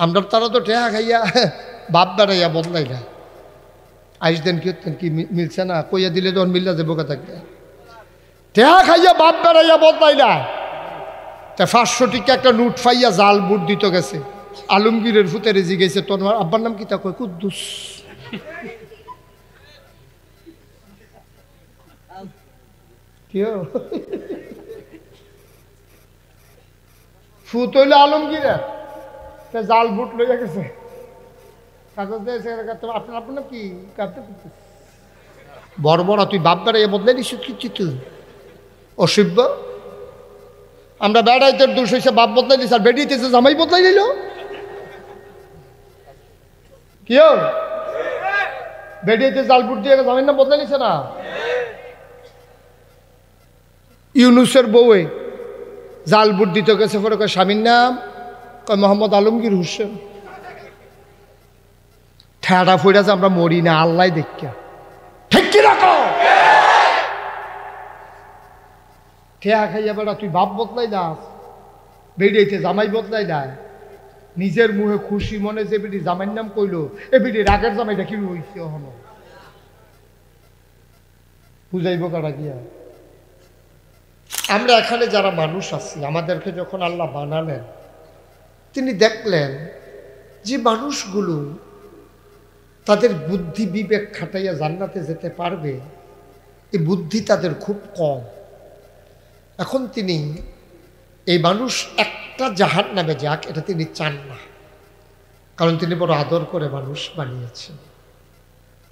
আমরা তারা তো ঠেয়া খাইয়া বাপ বেড়াইয়া বদলাই না। আইস দেন কি মিলছে না, কইয়া দিলে তখন মিল্লা যাবো কথা ঠেয়া খাইয়া বাপ বেড়াইয়া বদলাই না। তা 500 টিকা একটা নোট ফাইয়া জাল বুট দিত গেছে, আলমগীরের ফুতে রেজি গেছে, তোর আব্বার নাম কি তা কয় কুদ্দুস। ফুত হইলে আলমগীরের জাল বুট লইয়া গেছে, কাগজ দিয়েছে আপনার আপনার নাম কি বড় বড়, তুই বাপ বেড়াইয়া বদলাই দিস কি তুই অসভ্য। আমরা বেড়াইতে দোষ হয়েছে বাপ বদলাই দিস, আর বেড়িয়েছে জামাই বদলাই দিল। কি বেড়িয়েছে জাল বুট দিয়ে জামাইয়ের নাম বদলাই দিছে না। ইউনুসের বউয়ে জাল বুট দিতে গেছে, পরে কয় স্বামীর নাম, কয় মোহাম্মদ আলমগীর হোসেন। ঠেয়াটা ফুড়েছে, আমরা মরি না আল্লাহ দেখা, ঠিক কি রাখো ঠেয়া খাইয়া বেড়া তুই বাপ বদলাই দাস, বেড়িয়েছে জামাই বদলাই দেয়। নিজের মুখে খুশি মনে যে বেটি জামাইয়ের নাম কইলো, এ বেটি রাগের জামাইটা কি রইছে হন বুঝাইব কারা গিয়া। আমরা এখানে যারা মানুষ আছি, আমাদেরকে যখন আল্লাহ বানালেন, তিনি দেখলেন যে মানুষগুলো তাদের বুদ্ধি বিবেক খাটাইয়া জান্নাতে যেতে পারবে, এই বুদ্ধি তাদের খুব কম। এখন তিনি এই মানুষ একটা জাহান্নামে যাক এটা তিনি চান না, কারণ তিনি বড় আদর করে মানুষ বানিয়েছেন।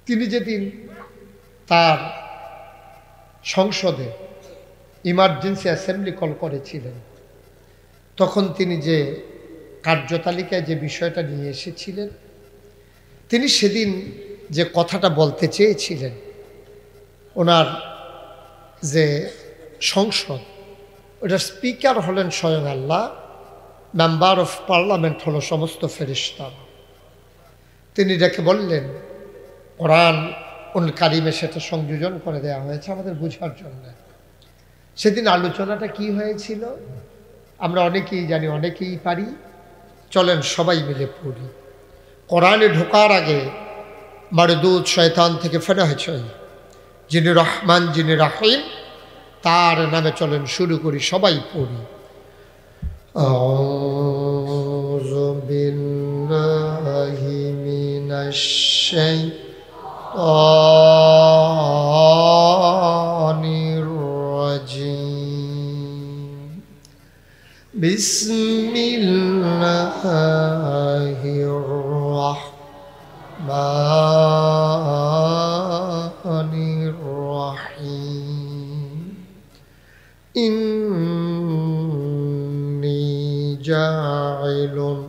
তিনি যেদিন তার সংসদে ইমার্জেন্সি অ্যাসেম্বলি কল করেছিলেন, তখন তিনি যে কার্যতালিকায় যে বিষয়টা নিয়ে এসেছিলেন, তিনি সেদিন যে কথাটা বলতে চেয়েছিলেন, ওনার যে সংসদ, ওটার স্পিকার হলেন স্বয়ং আল্লাহ, মেম্বার অফ পার্লামেন্ট হলো সমস্ত ফেরেশতারা। তিনি ডেকে বললেন, কোরআন কারিমে সেটা সংযোজন করে দেওয়া হয়েছে আমাদের বোঝার জন্য। সেদিন আলোচনাটা কি হয়েছিল আমরা অনেকেই জানি, অনেকেই পারি, চলেন সবাই মিলে পড়ি। কোরআনে ঢোকার আগে মারদুদ শয়তান থেকে ফেরাহ চাই, যিনি রহমান যিনি রাহিম, তার নামে চলেন শুরু করি, সবাই পড়ি। আউযু বিল্লাহি মিনাশ শাইতানির রাজিম। বিসমিল্লাহির রাহমানির রাহিম। ইন্নী জাইলুন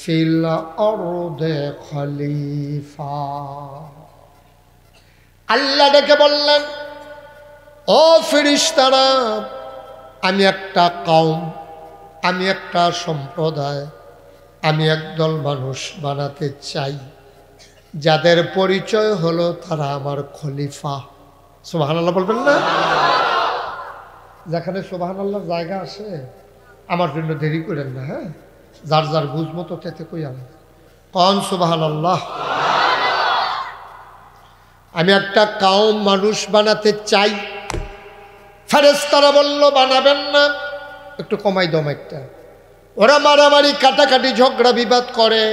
ফিল আরদি খলিফা। আল্লাহ ডেকে বললেন, ও ফেরেশতারা, আমি একটা কওম, আমি একটা সম্প্রদায়, আমি একদল মানুষ বানাতে চাই যাদের পরিচয় হলো তারা আমার খলিফা। সুবহানাল্লাহ বলবেন না? যেখানে সুবহানাল্লাহর জায়গা আছে আমার জন্য দেরি করেন না, হ্যাঁ, যার যার বুঝ মতো তেতে কই আমি কন সুবহানাল্লাহ। আমি একটা কওম মানুষ বানাতে চাই। ফেরেশতারা বলল, বানাবেন না, একটু কমাই দম একটা। ওরা মারামারি কাটাকাটি ঝগড়া বিবাদ করে,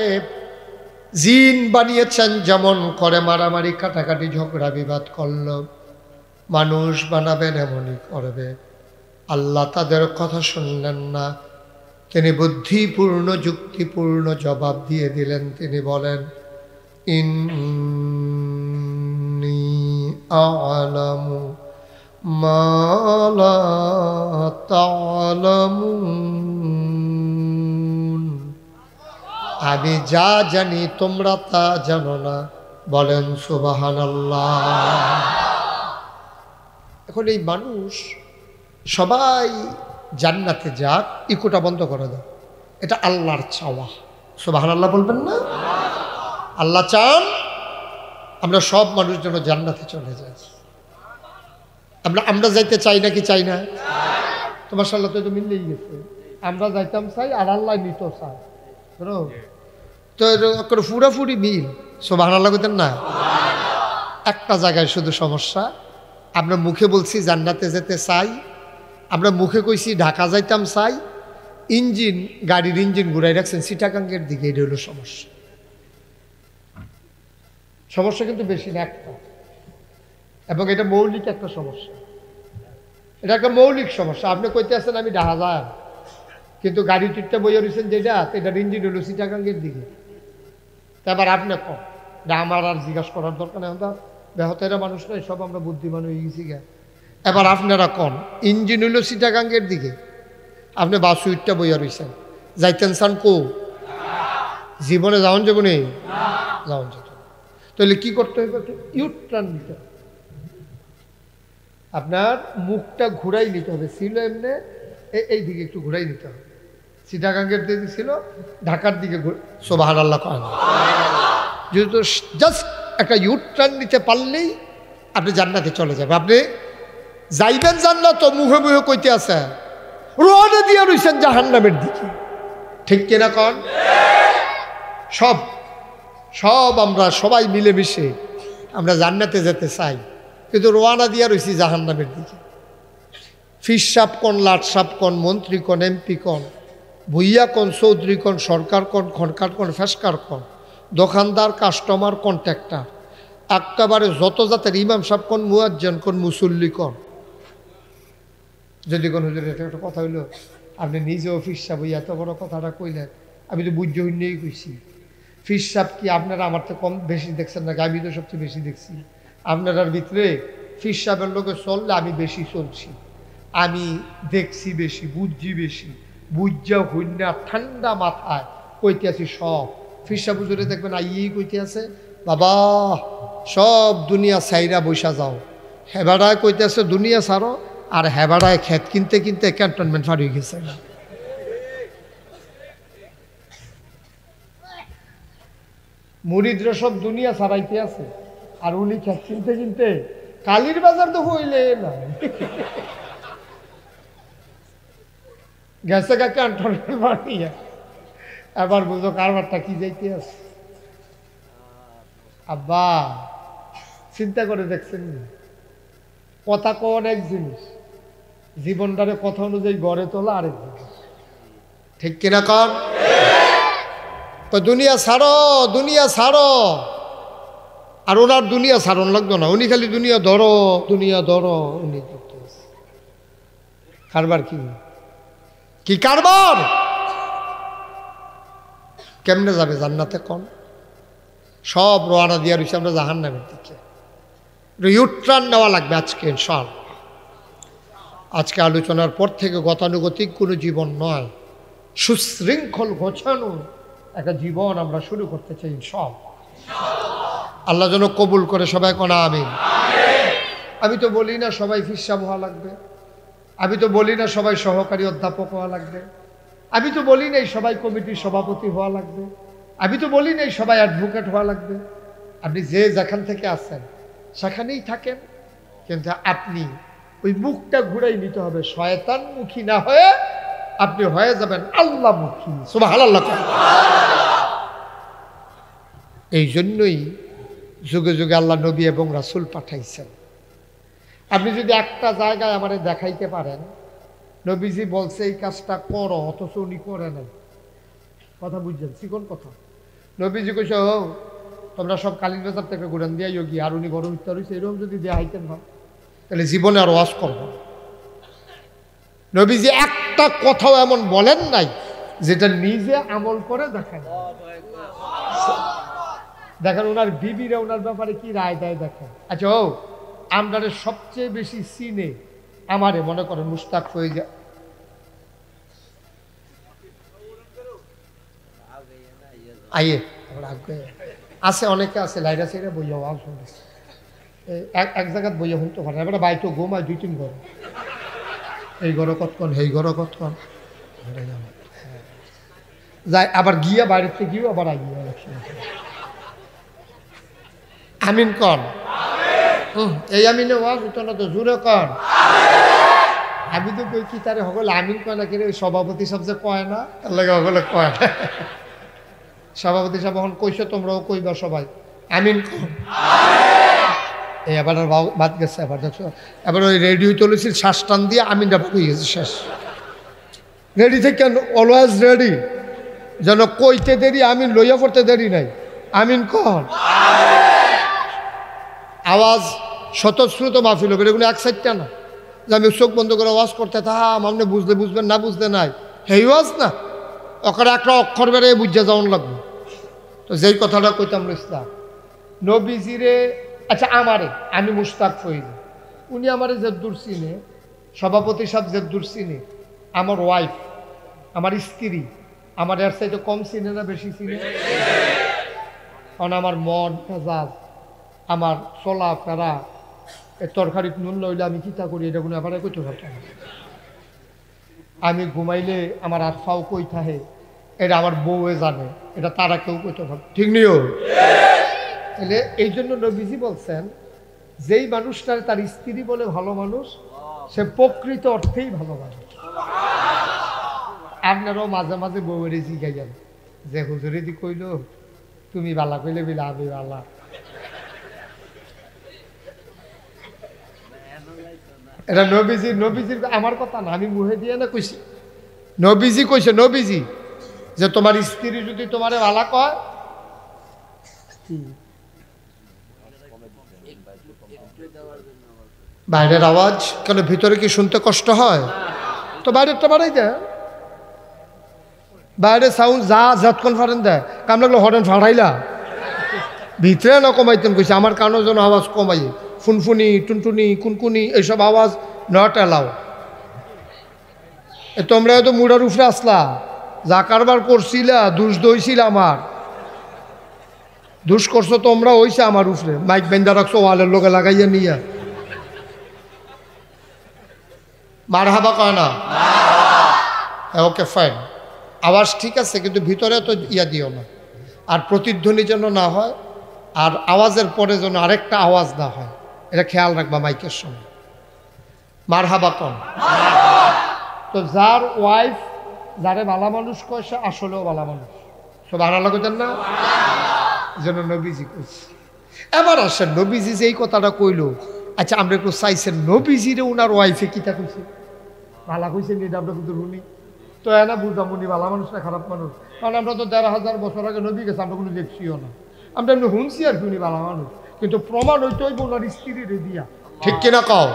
জিন বানিয়েছেন যেমন করে মারামারি কাটাকাটি ঝগড়া বিবাদ করল, মানুষ বানাবেন এমনই করবে। আল্লাহ তাদের কথা শুনলেন না, তিনি বুদ্ধিপূর্ণ যুক্তিপূর্ণ জবাব দিয়ে দিলেন। তিনি বলেন, ইন্নী আ'লামু মা লা তা'লামুন, আমি যা জানি তোমরা তা জানো না। বলেন সুবহানাল্লাহ। এখন এই মানুষ সবাই জান্নাতে যাক, ইকোটা বন্ধ করে দাও, এটা আল্লাহর চাওয়া। সুবহানাল্লাহ বলবেন না? আল্লাহ চান আমরা সব মানুষ যেন জান্নাতে চলে যাই। আমরা যাইতে চাই নাকি চাই না? তোমার সাল্লাহ তো মিললেই গেছে, আমরা যাইতাম চাই আর আল্লাহ নিত চাই। তো করে পুরাপুরি মিল সুবহানাল্লাহ কইতেন না। একটা জায়গায় শুধু সমস্যা, আমরা মুখে বলছি জান্নাতে যেতে চাই, আমরা মুখে কইছি ঢাকা যাইতাম চাই, ইঞ্জিন গাড়ির ইঞ্জিন ঘুরাই রাখছেন চিটাগাঙ্গের দিকে। এটা হলো সমস্যা। সমস্যা কিন্তু বেশি না, একটা, এবং এটা মৌলিক একটা সমস্যা। এটা একটা মৌলিক সমস্যা। আপনি কইতে আছেন আমি ঢাকা যাই, কিন্তু গাড়ি টিটটা বইয়া রয়েছেন যেটা, এটার ইঞ্জিন হলো চিটাগাঙ্গের দিকে। এবার আপনি কম, আমার আর জিজ্ঞাসা করার দরকার নেই, আমরা বেহতেরা মানুষ নয়, সব আমরা বুদ্ধিমান হয়ে গেছি গা। এবার আপনারা কন ইঞ্জিন হইল চিটাগাঙ্গের দিকে, আপনি বাস উইটটা বইয়া রয়েছেন, যাইতেন চান কো? জীবনে যাওন যাবো নেই, যাওন যেত। তাহলে কি করতে হবে? ইউটার্ন নিতে হবে, আপনার মুখটা ঘুরাই নিতে হবে। ছিল এমনি এই দিকে একটু ঘুরাই নিতে হবে, চিটাগাঙ্গের দিকে ছিল, ঢাকার দিকে সুবহানাল্লাহ কয় না। যেহেতু জাস্ট একটা ইউটার্ন নিতে পারলেই আপনি জান্নাতে চলে যাবেন। আপনি যাইবেন জান্নাত, মুখে মুখে কইতে আছে রওনা দিয়ে রইছেন জাহান্নামের দিকে, ঠিক কিনা কন? সব সব আমরা সবাই মিলেমিশে আমরা জান্নাতে যেতে চাই, কিন্তু রওনা দিয়ে রইছি জাহান্নামের দিকে। ফিস সাপ কন, লাট সাপ কন, মন্ত্রী কন, এমপি কন, ভুইয়া কন, চৌধুরী কন, সরকার কন, খনকার কন, ফেসকার কন, দোকানদার, কাস্টমার, কন্ট্রাক্টর, একেবারে যত জাতের ইমাম সাহেব কন, মুয়াজ্জিন কন, মুসল্লি কন। যদি কোন হুজুর একটা কথা হইলো, আপনি নিজেও ফিস সাহেব এত বড় কথাটা কইলেন, আমি তো বুঝ্য হইলেই কইছি। ফিস সাহেব কি আপনারা আমার তো কম বেশি দেখছেন নাকি? আমি তো সবচেয়ে বেশি দেখছি। আপনার ভিতরে ফিস সাহেবের লোকে চললে আমি বেশি চলছি, আমি দেখছি বেশি, বুঝছি বেশি, বুঝা হইনা ঠান্ডা মাথায় কইতে আছি সব। ফিরসা বুজুরে দেখবেন আইয়েই কইতে আছে, বাবা সব দুনিয়া সাইরা বৈশা যাও। হেবাড়ায় কইতে আছে দুনিয়া ছাড়ো, আর হেবাড়ায় খেত কিনতে কিনতে ক্যান্টনমেন্ট ফার হয়ে গেছে। মুরিদরা সব দুনিয়া ছাড়াইতে আছে, আর উনি খেত কিনতে কিনতে কালীর বাজার তো হইলে না গেছে গা ক্যান্টনমেন্ট বানিয়ে। এবার বুঝো কারবারটা কি যাইতে আছে। আব্বা চিন্তা করে দেখছেন, কথা কোন এক জিনিস, জীবনটারে কথা অনুযায়ী গড়ে তোলা আরেক জিনিস, ঠিক কিনা কন? তো দুনিয়া ছাড়ো, দুনিয়া ছাড়ো। আর ওনার দুনিয়া ছাড়ন লাগতো না, উনি খালি দুনিয়া ধরো, দুনিয়া ধরো। উনি কারবার কি কি কারবার? কেমনে যাবে জান্নাতে কোন? সব রওনা দিয়া রয়েছে আমরা জাহান্নামের দিকে। ইউটার্ন নেওয়া লাগবে আজকে ইনশাআল্লাহ। আজকে আলোচনার পর থেকে গতানুগতিক কোনো জীবন নয়, সুশৃঙ্খল গোছানো একটা জীবন আমরা শুরু করতে চাই ইনশাআল্লাহ। আল্লাহ যেন কবুল করে, সবাই কোন আমিন। আমি তো বলি না সবাই ফিসাব হওয়া লাগবে, আমি তো বলি না সবাই সহকারী অধ্যাপক হওয়া লাগবে, আমি তো বলি নাই সবাই কমিটির সভাপতি হওয়া লাগবে, আমি তো বলি নাই সবাই অ্যাডভোকেট হওয়া লাগবে। আপনি যে যেখান থেকে আসেন সেখানেই থাকেন, কিন্তু আপনি ওই মুখটা ঘুরাই নিতে হবে, শয়তান মুখী না হয়ে আপনি হয়ে যাবেন আল্লাহ মুখী। সুবহানাল্লাহ। এই জন্যই যুগে যুগে আল্লাহ নবী এবং রাসূল পাঠাইছেন। আপনি যদি একটা জায়গায় আমারে দেখাইতে পারেন নবীজি বলছে এই কাজটা করো, অথচ উনি করে নাই, কথা বুঝছেন? চিকন কথা। নবীজি কইছে ও তোমরা সব কালীর বাজার থেকে ঘুরান দিয়া যোগী, আর উনি বড় হইতে হইছে, এরকম যদি দেয়া হাইতেন না তাহলে জীবনে আর ওয়াজ করবো। নবীজি একটা কথাও এমন বলেন নাই যেটা নিজে আমল করে দেখেন। দেখেন ওনার বিবিরা ওনার ব্যাপারে কি রায় দেয় দেখেন। আচ্ছা ও আমরা সবচেয়ে বেশি সিনে আমারে মনে করেন মুস্তাক হয়ে যায়, আইয়ে আছে অনেকে আছে লাইরা সাইরা বইয়া ওয়াজ শুনতেছে, এক জায়গায় বইয়া শুনতে পারে, এবার বাইতো ঘুমায় 2-3 ঘর, এই ঘর কতক্ষণ এই ঘর কতক্ষণ যায়, আবার গিয়া বাইরের থেকে গিয়েও আবার আগিয়ে আমিন কন। এই আমিনে ওয়াজ উঠো না তো জুড়ে কন। আমি তো কই কি তারে সকলে আমিন কয় না, কিন্তু সভাপতি সবচেয়ে কয় না, লাগে সকলে কয়। সভাপতি সাহেব এখন কইছে, তোমরাও কইবা সবাই আমিন। এই এবার বাদ গেছে, এবার দেখছো এবার ওই রেডিও চলেছিল শ্বাস টান দিয়ে আমিনটা হয়ে গেছে শেষ। রেডি থেকে অলওয়েজ রেডি, যেন কইতে দেরি আমিন লইয়া পড়তে দেরি নাই। আমিন কন আওয়াজ স্বতঃস্ফূর্ত মাহফিল হবে, এগুলো এক সাইডটা না যে আমি চোখ বন্ধ করে আওয়াজ করতে থাম, আপনি বুঝলে বুঝবেন না বুঝলে নাই, হেই ওয়াজ না, ওখানে একটা অক্ষর বেড়ে বুঝে যাওয়ান লাগবে। তো যেই কথাটা কইতাম ইসলাম নবীজিরে, আচ্ছা আমারে, আমি মুশতাক ফৈজ, উনি আমারে জেদ্দুর চিনে, সভাপতি সাহেব জেদ্দুর চিনে, আমার ওয়াইফ আমার স্ত্রী আমার এর চাইতে কম চিনে না বেশি চিনে? কারণ আমার মন মেজাজ, আমার চলা ফেরা, এই তরকারি নুন লইলে আমি চিন্তা করি, এটা কোনো ব্যাপারে কইতে পারতাম না। আমি ঘুমাইলে আমার হাত ফাও কই থাকে, এটা আমার বউয়ে জানে, এটা তারা কেউ কইতে পারে, ঠিক নিও। তাহলে এই জন্য নবীজি বলছেন, যেই মানুষটার তার স্ত্রী বলে ভালো মানুষ, সে প্রকৃত অর্থেই ভালো মানুষ। আপনারাও মাঝে মাঝে বউয়ের জিগাই যান যে হুজুরে দি কইল তুমি বালা কইলে বিলা আমি বালা, এটা নবীজির আমার কথা না, আমি মুহে দিয়ে না কইছি, নবীজি কইছে, নবীজি যে তোমার স্ত্রী যদি তোমারে বালা কয়, বাইরের আওয়াজ কেন ভিতরে কি শুনতে কষ্ট হয়? তো বাইরেরটা বাড়াই দেয়, বাইরে সাউন্ড যা যতক্ষণ ফারেন দেয়, কাম লাগলো হরেন ফাড়াইলা, ভিতরে না কমাইতেন কইছে, আমার কারোর জন্য আওয়াজ কমাই, ফুনফুনি টুনটুনি কুনকুনি এইসব আওয়াজ নট অ্যালাউ। তোমরা তো মুড়ার উফরে আসলা, যা কারবার করছিলা, দুষ দইছিল, আমার দুষ করছো তোমরা, হইছে আমার উফরে, মাইক বেন্দা রাখছো ওয়ালের লোকে লাগাইয়া নিয়া, মারহাবা কয় না? ওকে ফাইন, আওয়াজ ঠিক আছে, কিন্তু ভিতরে তো ইয়া দিও না, আর প্রতিধ্বনি যেন না হয়, আর আওয়াজের পরে যেন আরেকটা আওয়াজ না হয়, এটা খেয়াল রাখবা মাইকের সময়। মারহাবা কন। তো যার ওয়াইফ যারে ভালো মানুষ কয়, সে আসলেও ভালো মানুষ, সব আনালা কইতেন না, যেন নবীজি কইছে। এবার আসেন নবীজি যে এই কথাটা কইল, আচ্ছা আমরা একটু চাইছেন নবীজিরে ওনার ওয়াইফে কিতা কইছে, ভালা কইছেন এটা আমরা কিন্তু শুনি, তো এনা বুঝলাম উনি ভালো মানুষ না খারাপ মানুষ, কারণ আমরা তো ১,৫০০ বছর আগে নবী গেছে, আমরা কোনো দেখছিও না, আমরা এমনি শুনছি আর কি উনি ভালো মানুষ, কিন্তু প্রমাণ হইতে হইব ওনার স্ত্রীরে দিয়া, ঠিক কিনা কও?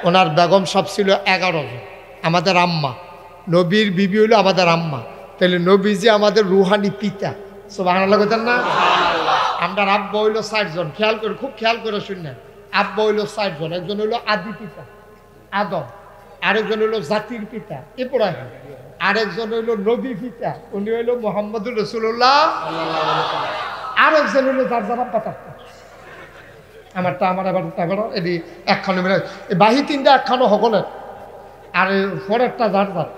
ওনার বেগম সব ছিল ১১ জন, আমাদের আম্মা, নবীর বিবি হইল আমাদের আম্মা, তাহলে নবীজি আমাদের রুহানি পিতা, সুবহানাল্লাহ কইতেন না? আমরা আব্বা হইল ৬০ জন, খেয়াল করে, খুব খেয়াল করে শুনলেন, আব্বা হইল ৬০ জন, একজন হইল আদি পিতা আদম, আরেকজন হইল জাতির পিতা ইব্রাহিম, আরেকজন হইল নবী পিতা, উনি হইল মুহাম্মদুর রাসূলুল্লাহ, আরেকজন হইল যার যার আব্বা থাকতো, আমারটা আমার এবার এটি একখানো মিলে বাহি তিনটা একখানো সকলের, আর পরেরটা যার যার,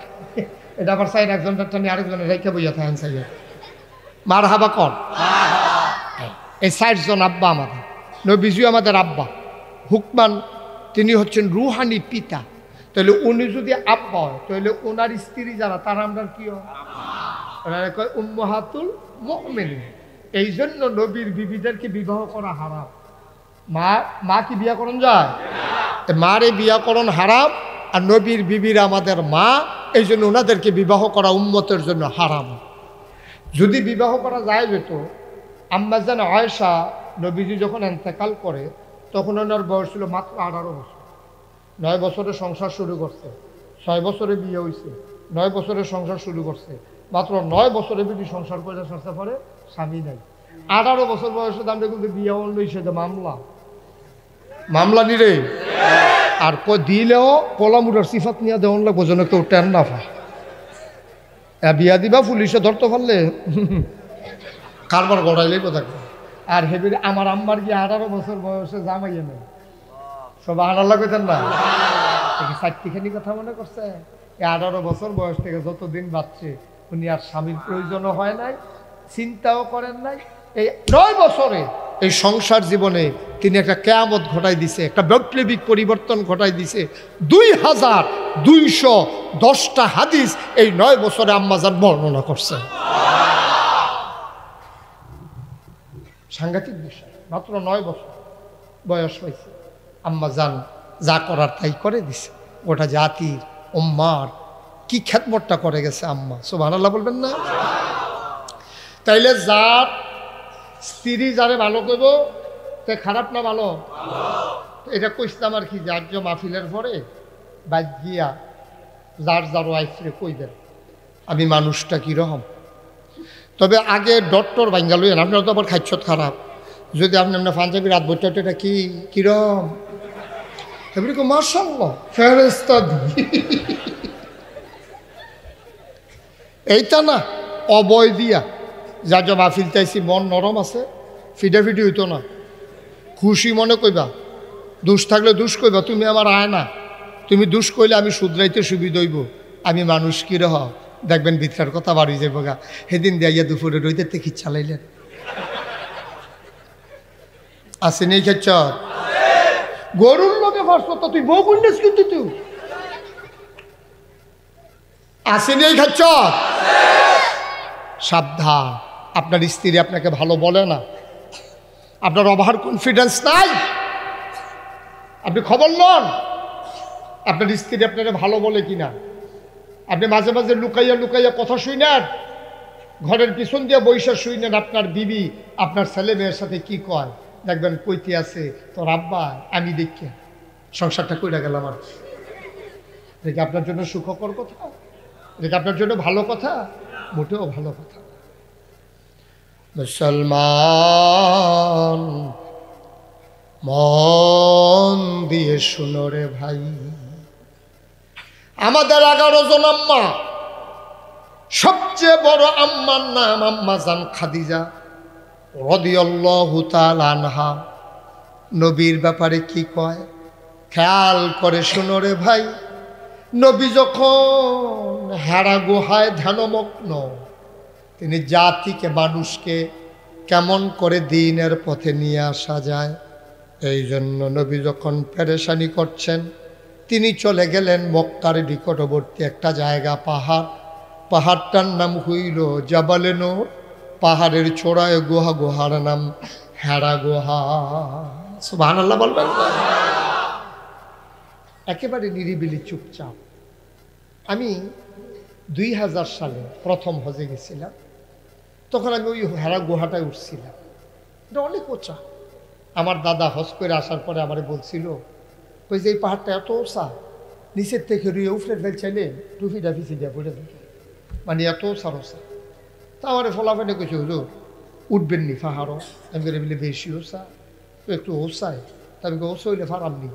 এটা আবার সাইড একজনটা নিয়ে আরেকজনের রেখে বইয়া থাকেন সাইড। মারহাবা কর। এই ৬০ জন আব্বা আমাদের, নবীজি আমাদের আব্বা, হুকমান তিনি হচ্ছেন রুহানি পিতা, তাহলে উনি যদি আব্বা হয়, তাহলে ওনার স্ত্রী যারা তারা আমরা কি হয়, ওনারা কয় উম্মাহাতুল মুমিনিন। এই জন্য নবীর বিবিদেরকে বিবাহ করা হারাম। মা কি বিয়া করণ যায়? মারে বিয়াকরণ হারাম, আর নবীর বিবির আমাদের মা, এই জন্য ওনাদেরকে বিবাহ করা উম্মতের জন্য হারাম। যদি বিবাহ করা যায় যেত, আম্মাজান আয়েশা নবীজি যখন ইন্তেকাল করে তখন ওনার বয়স ছিল মাত্র 18 বছর, 9 বছরে সংসার শুরু করছে, 6 বছরে বিয়ে হয়েছে, 9 বছরে সংসার শুরু করছে, মাত্র 9 বছরে বিবি সংসার করে সারতে পারে, স্বামী নাই। 18 বছর বয়সে দামটা কিন্তু বিয়ে অন্য হিসেবে মামলা নিরে, আর দিলেও পলামুড়ার সিফাত নিয়ে দেওয়ান লাগবো যেন কেউ টেন না পায়। বিয়া দিবা পুলিশে ধরতে পারলে কারবার গড়াইলেই কোথায়। আর হেবির আমার আম্মার গিয়ে 18 বছর বয়সে জামাইয়ে নেই, সব আনাল্লা কইতেন না, চারটিখানি কথা মনে করছে। এই 18 বছর বয়স থেকে যতদিন বাঁচছে উনি আর স্বামীর প্রয়োজনও হয় নাই, চিন্তাও করেন নাই। এই 9 বছরে এই সংসার জীবনে তিনি একটা কেয়ামত ঘটাই দিছে, একটা বৈপ্লবিক পরিবর্তন ঘটাই দিছে। 2210টা হাদিস এই 9 বছরে আম্মাজান বর্ণনা করছে। সাংঘাতিক বিষয়। মাত্র 9 বছর বয়স হয়েছে, আম্মা জান যা করার তাই করে দিছে। গোটা জাতির উম্মার কি খেদমতটা করে গেছে আম্মা, সুবহানাল্লাহ বলবেন না? তাইলে যার স্ত্রী যারে ভালো করবো তে খারাপ না ভালো? এটা কইতাম আর কি, যার যে মাহফিলের পরে বাইক গিয়া যার যার ওয়াইফরে কইবেন আমি মানুষটা কীরকম। তবে আগে ডক্টর ভাঙ্গা লইয়েন, আপনার তো আবার খাচ্ছত খারাপ। যদি আপনি আপনার পাঞ্জাবি রাত বইটা এটা কি কিরম এমনি মাশাআল্লাহ ফেরেশতা এইটা না অবয় দিয়া যা যা মাহফিল চাইছি মন নরম আছে, ফিডাফিডি হইতো না, খুশি মনে কইবা, দুষ থাকলে দুষ কইবা, তুমি আমার আয় না, তুমি দুষ কইলে আমি শুধরাইতে সুবিধা হইব, আমি মানুষ কি রহ দেখবেন ভিতরার কথা বাড়ি যাইব গা। সেদিন দিয়া দুপুরে রইতে তে খিচ্ছা লাইলেন আসে নেই খেচ্ছ গরুর লোকে ফার্স্ট তো তুই বউ কুন্ডেস কিন্তু তুই আসে নেই খাচ্ছ। সাবধান, আপনার স্ত্রী আপনাকে ভালো বলে না, আপনার ওভার কনফিডেন্স নাই, আপনি খবর লন আপনার স্ত্রী আপনাকে ভালো বলে কিনা। আপনি মাঝে মাঝে লুকাইয়া লুকাইয়া কথা শুনেন, ঘরের পিছন দিয়ে বৈশা শুনেন আপনার বিবি আপনার ছেলে মেয়ের সাথে কি কয়, দেখবেন কইতে আছে তোর আব্বা আমি দেখে সংসারটা কইরা গেলাম। আর এটা আপনার জন্য সুখকর কথা? এটা আপনার জন্য ভালো কথা? মোটেও ভালো কথা। মুসলমান মন দিয়ে শুনো রে ভাই, আমাদের 11 জন আম্মা, সবচেয়ে বড় আম্মার নাম আম্মা জান খাদিজা রাদিয়াল্লাহু তাআলা আনহা। নবীর ব্যাপারে কি কয় খেয়াল করে শুনো রে ভাই। নবী যখন হেরা গুহায় ধ্যানমগ্ন, তিনি জাতিকে মানুষকে কেমন করে দিনের পথে নিয়ে আসা যায় এই জন্য নবী যখন পেরেশানি করছেন, তিনি চলে গেলেন মক্কার নিকটবর্তী একটা জায়গা, পাহাড়টার নাম হইল জাবালে নূর। পাহাড়ের চূড়ায় গুহা, গুহার নাম হেরা গুহা। সুবহানাল্লাহ বলবেন। একেবারে নিরিবিলি চুপচাপ। আমি 2000 সালে প্রথম হজে গেছিলাম, তখন আমি ওই হেরা গুহাটায় উঠছিলাম। এটা অনেক উঁচা। আমার দাদা হজ করে আসার পরে আমারে বলছিল, ওই যে এই পাহাড়টা এত উঁচা, নিচের থেকে রুয়ে উফলে ফেল চাইলে টুফি ডাফি দিয়ে পড়ে থাকে, মানে এত সারসা। তা আমার ফলাফেলে কিছু হলো উঠবেন নি পাহাড়ও। আমি করে বলি বেশি ওসা তো একটু ওসায়, তা আমি ওসা হইলে ফারামনি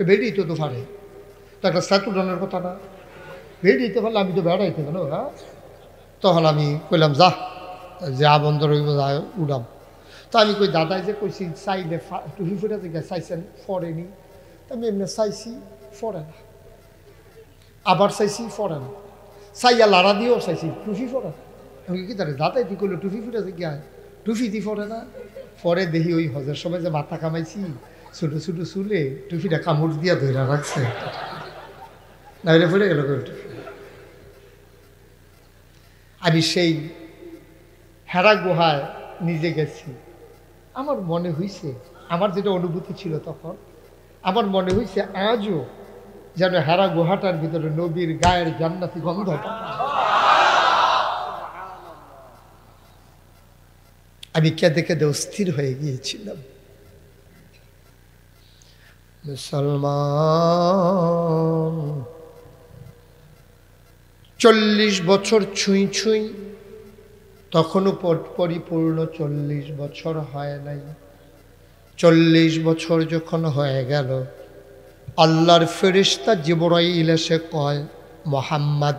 বেড়েই তো ফারে, তো একটা স্যাট উঠানোর কথা না, বেড়িতে পারলে আমি তো বেড়াইতে গেল। হ্যাঁ, তখন আমি কইলাম যা বন্ধ রইব যা উড়াম। তা আমি কই দাদাই যে কইছি চাইলে টুফি ফুটে থেকে চাইছেন ফরেনি, আমি এমনি চাইছি ফরে না, আবার চাইছি ফরে না, চাইয়া লাড়া দিয়েও চাইছি টুফি ফরে না। আমি কি তাহলে দাদাই দি করলো টুফি ফুটে থেকে টুফি দি ফরে না। পরে দেখি ওই হজের সময় যে মাথা কামাইছি ছোটো ছোটো চুলে টুফিটা কামড় দিয়া ধরে রাখছে, নাহলে ফুটে গেল টুফি। আমি সেই হেরা গুহায় নিজে গেছি। আমার মনে হয়েছে, আমার যেটা অনুভূতি ছিল তখন, আমার মনে হয়েছে আজও যেন হেরা গুহাটার ভিতরে নবীর গায়ের জান্নাতি গন্ধটা। আমি কেঁদে কেঁদে অস্থির হয়ে গিয়েছিলাম। মুসলমান 40 বছর ছুঁই ছুঁই, তখনও পরিপূর্ণ 40 বছর হয় নাই। 40 বছর যখন হয়ে গেল, আল্লাহর ফেরেশতা জিবরাইল এসে কয়, মুহাম্মদ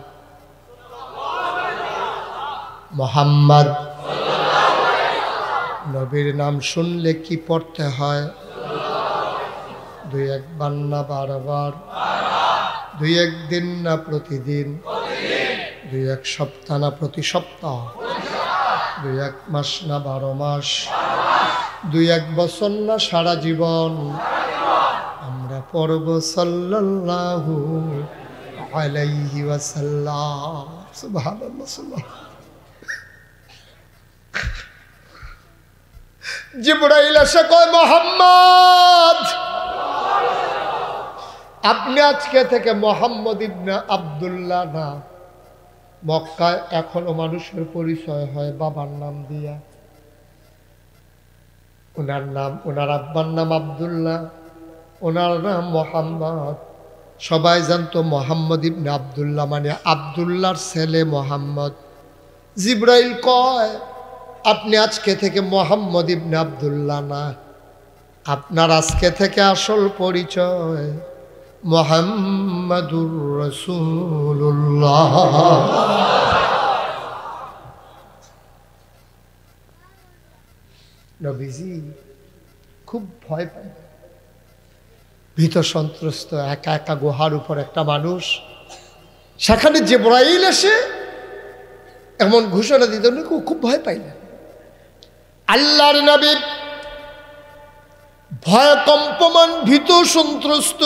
মুহাম্মদ। নবীর নাম শুনলে কি পড়তে হয়? 2-1 বার না বারবার, 2-1 দিন না প্রতিদিন, 2-1 সপ্তাহ না প্রতি সপ্তাহ, 2-1 মাস না 12 মাস, 2-1 বছর না সারা জীবন আমরা পড়ব সাল্লাল্লাহু আলাইহি ওয়াসাল্লাম। সুবহানাল্লাহ। জিবরাইল এসে কয়, মুহাম্মদ, আপনি আজকে থেকে মুহাম্মদ ইবনে আব্দুল্লাহ না। মক্কায় এখনো মানুষের পরিচয় হয় বাবার নাম দিয়া। ওনার আব্বার নাম আব্দুল্লাহ, ওনার নাম মোহাম্মদ। সবাই জানতো মোহাম্মদ ইবনে আব্দুল্লাহ মানে আব্দুল্লাহর ছেলে মোহাম্মদ। জিবরাইল কয়, আপনি আজকে থেকে মোহাম্মদ ইবনে আব্দুল্লাহ না, আপনার আজকে থেকে আসল পরিচয় মুহাম্মাদুর রাসূলুল্লাহ। নবীজি খুব ভয় পায়, ভীত সন্ত্রস্ত, একা একা গুহার উপর একটা মানুষ। সেখানে জিবরাইল এসে এমন ঘোষণা দিত, খুব ভয় পাইলেন। আল্লাহর নবী ভয় কম্পমান, ভীত সন্ত্রস্ত।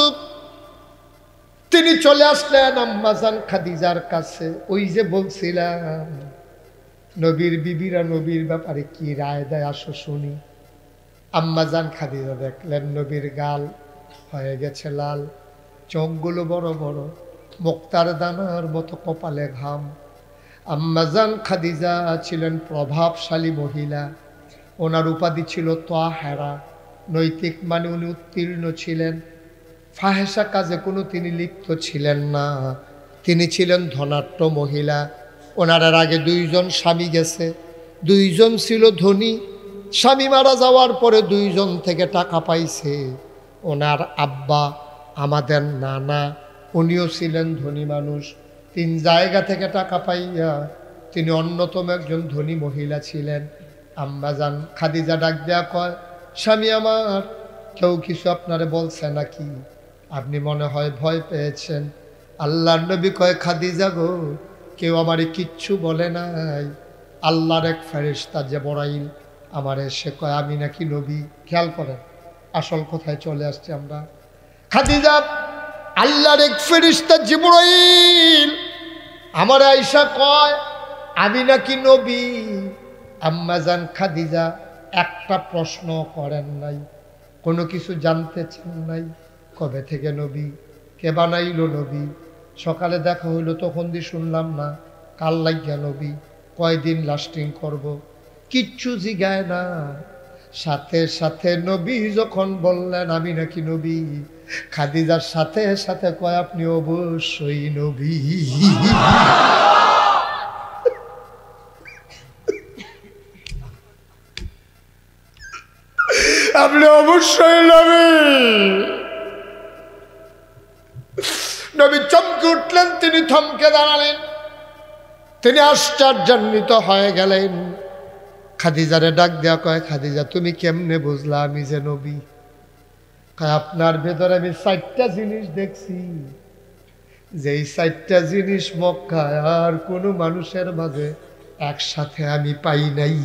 তিনি চলে আসলেন আম্মাজান খাদিজার কাছে। ওই যে বলছিলাম নবীর বিবিরা নবীর ব্যাপারে কি রায় দেয়, আসো শুনি। আম্মাজান খাদিজা দেখলেন নবীর গাল হয়ে গেছে লাল, চোখগুলো বড় বড়, মুক্তার দানার মতো কপালে ঘাম। আম্মাজান খাদিজা ছিলেন প্রভাবশালী মহিলা। ওনার উপাধি ছিল তাহেরা, নৈতিক মানে উনি উত্তীর্ণ ছিলেন। ফাহেসা কাজে কোনো তিনি লিপ্ত ছিলেন না। তিনি ছিলেন ধনাঢ্য মহিলা। ওনার আগে দুইজন স্বামী গেছে, দুইজন ছিল ধনী। স্বামী মারা যাওয়ার পরে দুইজন থেকে টাকা পাইছে। ওনার আব্বা আমাদের নানা, উনিও ছিলেন ধনী মানুষ। 3 জায়গা থেকে টাকা পাইয়া তিনি অন্যতম একজন ধনী মহিলা ছিলেন। আম্মাজান খাদিজা ডাক দেয়া কয়, স্বামী আমার, কেউ কিছু আপনারে বলছে নাকি? আপনি মনে হয় ভয় পেয়েছেন। আল্লাহর নবী কয়, খাদিজা গো, কেউ আমারে কিচ্ছু বলে নাই। আল্লাহর এক ফেরেশতা জিবরাইল আমারে সে কয় আমি নাকি নবী। খেয়াল করেন, আসল কথায় চলে আসছে আমরা। খাদিজা, আল্লাহর এক ফেরেশতা জিবরাইল আমার আয়েশা কয় আমি নাকি নবী। আম্মাজান খাদিজা একটা প্রশ্ন করেন নাই, কোনো কিছু জানতে চান নাই। কবে থেকে নবী, কে বানাইল নবী, সকালে দেখা হইলো তখন দিয়ে শুনলাম না, কাল লাগিয়া নবী, কয়দিন লাস্টিং করব, কিচ্ছু জিগায় না। সাথে সাথে নবী যখন বললেন আমি নাকি নবী, খাদিজার সাথে সাথে কয় আপনি অবশ্যই নবী। আপনি অবশ্যই নবী। নবী চমকে উঠলেন, তিনি থমকে দাঁড়ালেন, তিনি আশ্চর্যান্বিত হয়ে গেলেন। খাদিজারে ডাক দেয়া কয়, খাদিজা তুমি কেমনে বুঝলা আমি যে নবী? কয় আপনার ভেতরে আমি 4টা জিনিস দেখছি, যেই 4টা জিনিস মক্কায় আর কোনো মানুষের মাঝে একসাথে আমি পাই নাই।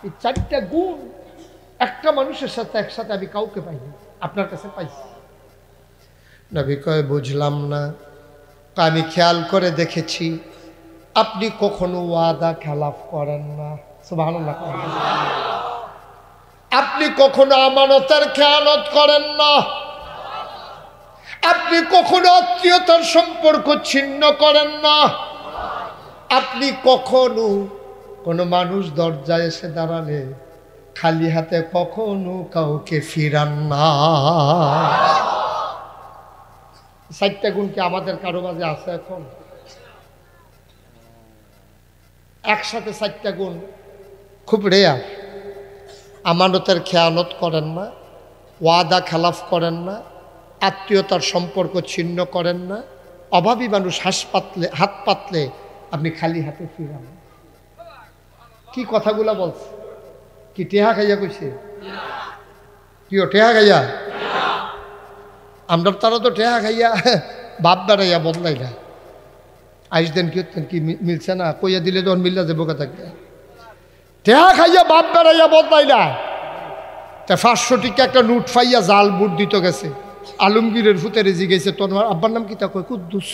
এই 4টা গুণ একটা মানুষের সাথে একসাথে আমি কাউকে পাইনি, আপনার কাছে পাইছি। নবী কয় বুঝলাম না। আমি খেয়াল করে দেখেছি আপনি কখনো ওয়াদা খেলাফ করেন না, সুবহানাল্লাহ। আপনি কখনো আমানতের খেয়ানত করেন না, আপনি কখনো আত্মীয়তার সম্পর্ক ছিন্ন করেন না, আপনি কখনো কোনো মানুষ দরজায় এসে দাঁড়ালে খালি হাতে কখনো কাউকে ফিরান না। 4টা গুণ কি আমাদের কারো মাঝে আছে এখন? একসাথে 4টা গুণ খুব রেয়ার। আমানতের খেয়ানত করেন না, ওয়াদা খেলাফ করেন না, আত্মীয়তার সম্পর্ক ছিন্ন করেন না, অভাবী মানুষ হাত পাতলে আপনি খালি হাতে ফিরান। কি কথাগুলা বলছে? কি টেহা খাইয়া কইছে? কি ও টেহা খাইয়া? আমরা তারা তো টেহা খাইয়া বাপ বেড়াইয়া বদলাই না। আইস দেন কি মিলছে না, কইয়া দিলে তখন মিল্লা যাবো কথা। টেহা খাইয়া বাপ বেড়াইয়া বদলাই না। তা 500 টিকা একটা নোট ফাইয়া জাল বুট দিত গেছে। আলমগীরের ফুতে রেজি গেছে, তোর আব্বার নাম কি তা কয়? কুদ্দুস।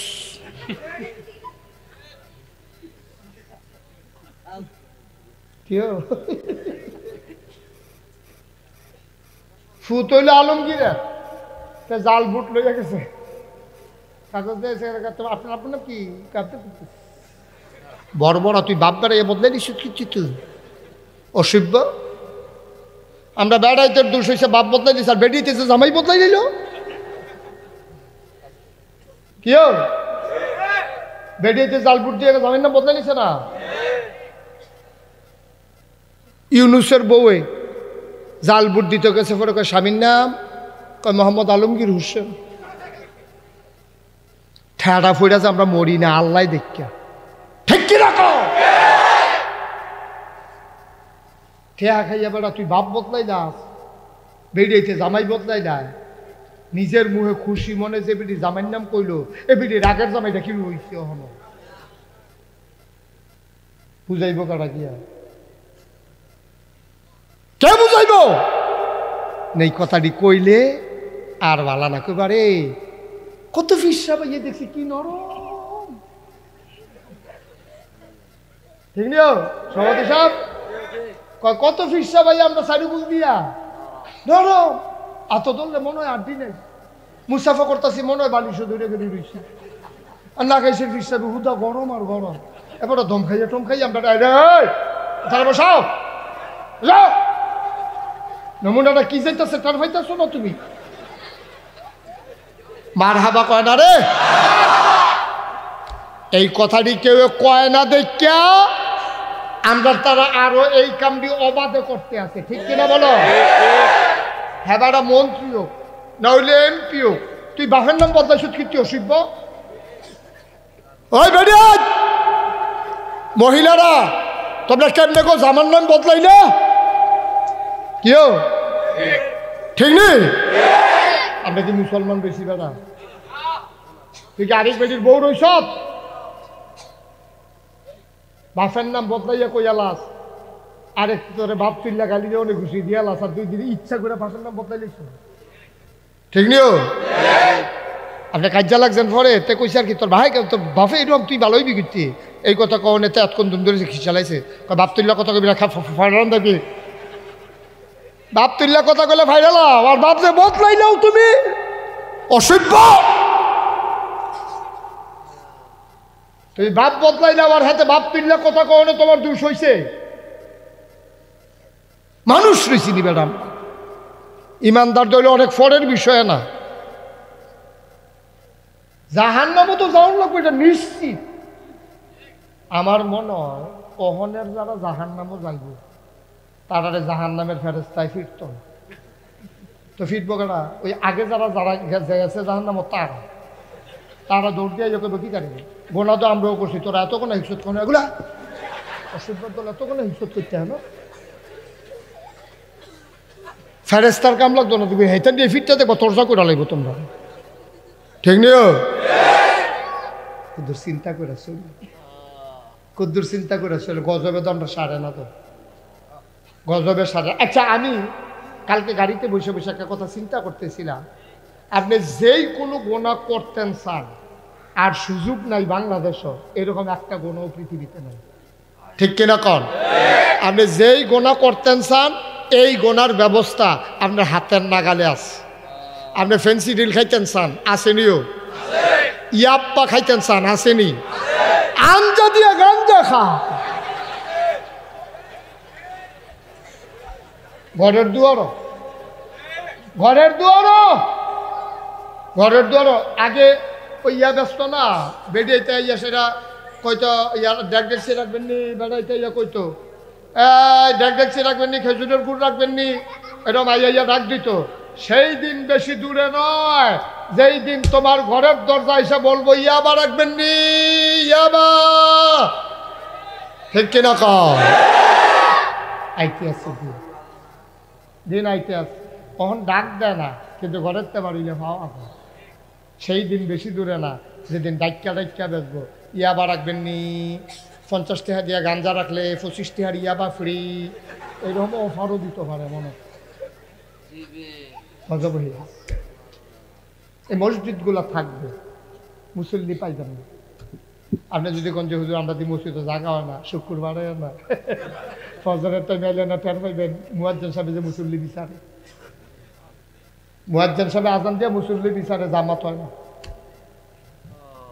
কেউ ফুত হইলে আলমগীরা জাল বুট লইয়া গেছে কাগজ দিয়েছে আপনার আপনার কি কাঁদতে বড় বড় তুই বাপ বেড়া এ বদলাই দিস কি তুই অসভ্য আমরা বেড়াইতে দোষ হয়েছে বাপ বদলাই দিস আর বেড়িয়েছে জামাই বদলাই দিল কেউ বেড়িয়েছে জাল বুট দিয়ে জামাই না বদলাই দিছে না ইউনুসের বউয়ে জাল বুট দিতে গেছে পরে কয় স্বামীর নাম কয় মোহাম্মদ আলমগীর হোসেন ঠেড়া ফুড়াছে আমরা মরি না আল্লাহ দেখা ঠিক কি রাখো ঠেয়া খাইয়া বেড়া তুই বাপ বদলাই দাস বেরিয়েছে জামাই বদলাই দেয় নিজের মুখে খুশি মনে যে বেটি জামাইয়ের নাম কইলো এ বেটি রাগের জামাইটা কি রইছে হন বুঝাইব কারা গিয়া কে বুঝাইব নেই কথাটি কইলে আর বালা না কইবারে কত ফিসা ভাইয়া দেখছি কি নরম ঠিক নিও সভাপতি সাহেব কত ফিসা ভাইয়া আমরা সারি বুঝ দিয়া নরম এত ধরলে মনে হয় আড্ডি নেই মুসাফা করতেছি মনে হয় বালিশ ধরে গেলে রয়েছে আর না খাইছে ফিসা হুদা গরম আর গরম এবার দম খাইয়া টম খাই আমরা তারা বসাও যাও নমুনাটা কি যাইতেছে টার ভাইতেছো না তুমি মার হাবা কয় না রে এই কথাটি কেউ কয় না দেখা আমরা তারা আরো এই কামটি অবাধে করতে আছে ঠিক কিনা বলো হ্যাঁ বাড়া মন্ত্রী হোক নইলে এমপি হোক তুই বাপের নাম বদলাইছ কি অসিব্য ওই বেরিয়ে মহিলারা তোমরা কেমনে গো জামার নাম বদলাই না কেউ ঠিক নেই আমরা কি মুসলমান বেশি বেড়া তুই কি আরেক বেটির বউ রইস বাপের নাম বদলাইয়া কইয়ালাস আরেক তোরে বাপ তুল্লা গালি দিয়ে অনেক ঘুষি দিয়ালাস আর 2 দিন ইচ্ছা করে বাপের নাম বদলাইলিস ঠিক নিও আপনি কাজা লাগছেন পরে তে কইছে আর কি তোর ভাই তোর বাপে এরকম তুই ভালোই বিগিতি এই কথা কওনে তে এতক্ষণ দুম ধরে খিচালাইছে বাপ তুল্লা কথা কবি রাখা ফাইরান দেখবি বাপ তুল্লা কথা কইলে ফাইরাল আর বাপ যে বদলাইলাও তুমি অসভ্য তুমি বাপ বদলাইলে আমার হাতে বাপ তুল্লা কথা কওনে তোমার দোষ হইছে মানুষ রইছি নি ম্যাডাম ইমানদার দইলে অনেক ফরের বিষয় না জাহান্নামও তো যাওয়ার লাগবে এটা নিশ্চিত আমার মনে হয় অহনের যারা জাহান্নামও যাইব তারা জাহান্নামের ফেরেস্তায় ফিরত তো ফিরবো কেনা ওই আগে যারা গেছে জাহান্নামও তারা দৌড় দিয়ে যোগ্য কি কারণে গোনা তো আমরাও করছি তোরা এত কোনো হিসত কোনো এগুলা অসুবিধ তোলা এত কোনো হিসত করতে হবে ফেরেস্তার কাম লাগতো না তুমি হেঁটে দিয়ে ফিরতে দেখবো তোরজা করে লাগবো তোমরা ঠিক নিও কুদ্দুর চিন্তা করে চল কুদ্দুর চিন্তা করে চল গজবে তো আমরা সারে না তো গজবে সারে আচ্ছা আমি কালকে গাড়িতে বসে বসে একটা কথা চিন্তা করতেছিলাম আপনি যেই কোনো গোনা করতেন চান আর সুযোগ নাই বাংলাদেশও এরকম একটা গোনাও পৃথিবীতে নাই ঠিক কিনা কন আপনি যেই গোনা করতেন চান এই গোনার ব্যবস্থা আপনার হাতের নাগালে আছে আপনি ফেন্সি ডিল খাইতেন চান আসেনিও ইয়াপ্পা খাইতেন চান আসেনি আঞ্জা দিয়া গাঞ্জা খা ঘরের দুয়ারও ঘরের দুয়ারও ঘরের দুয়ারও আগে ওই ইয়া ব্যস্ত না বেড়িয়েতে ইয়া সেটা কইতো ইয়ার ডেক ডেকসি রাখবেন নি বেড়াইতে ইয়া কইতো ডেক ডেকসি রাখবেন নি খেজুরের গুড় রাখবেন নি এরকম আইয়া ডাক দিত সেই দিন বেশি দূরে নয় যেই দিন তোমার ঘরের দরজা এসে বলবো ইয়াবা রাখবেন নি ইয়াবা ঠিক কিনা কম আইতে আছে দিন আইতে আছে তখন ডাক দেয় না কিন্তু ঘরের তে বাড়িলে পাওয়া সেই দিন বেশি দূরে না যেদিন ডাক্কা ডাক্কা বেচবো ইয়াবা রাখবেন নি 50 টাকা দিয়া গাঞ্জা রাখলে 25 টাকার ইয়াবা ফ্রি এইরকম অফারও দিতে পারে মনে এই মসজিদগুলো থাকবে মুসল্লি পাইবেন না আপনি যদি কোন যে হুজুর আমরা দি মসজিদে জায়গা হয় না শুক্রবারে না ফজরের টাইম এলে না টের পাইবেন মুয়াজ্জিন সাহেব যে মুসল্লি বিচারে, মুয়াজ্জিন সাহেব আজান দিয়ে মুসল্লি বিচারে, জামাত হয় না।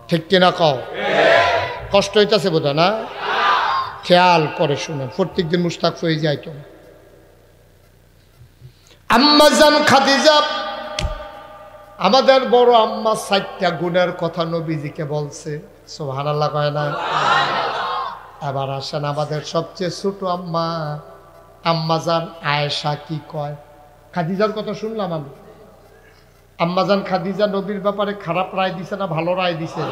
ঠিক কিনা কও? কষ্ট হইতেছে বোধ না? খেয়াল করে শুনেন, প্রত্যেক দিন মুস্তাক হয়ে যাইতো। আম্মা জান খাদিজা, আমাদের বড় আম্মা 4টা গুণের কথা নবীজিকে বলছে, সুবহানাল্লাহ কয় না? আবার আসেন আমাদের সবচেয়ে ছোট আম্মা, আম্মা জান আয়েশা কি কয়? খাদিজার কথা শুনলাম আমি। আম্মা জান খাদিজা নবীর ব্যাপারে খারাপ রায় দিছে না ভালো রায় দিছে?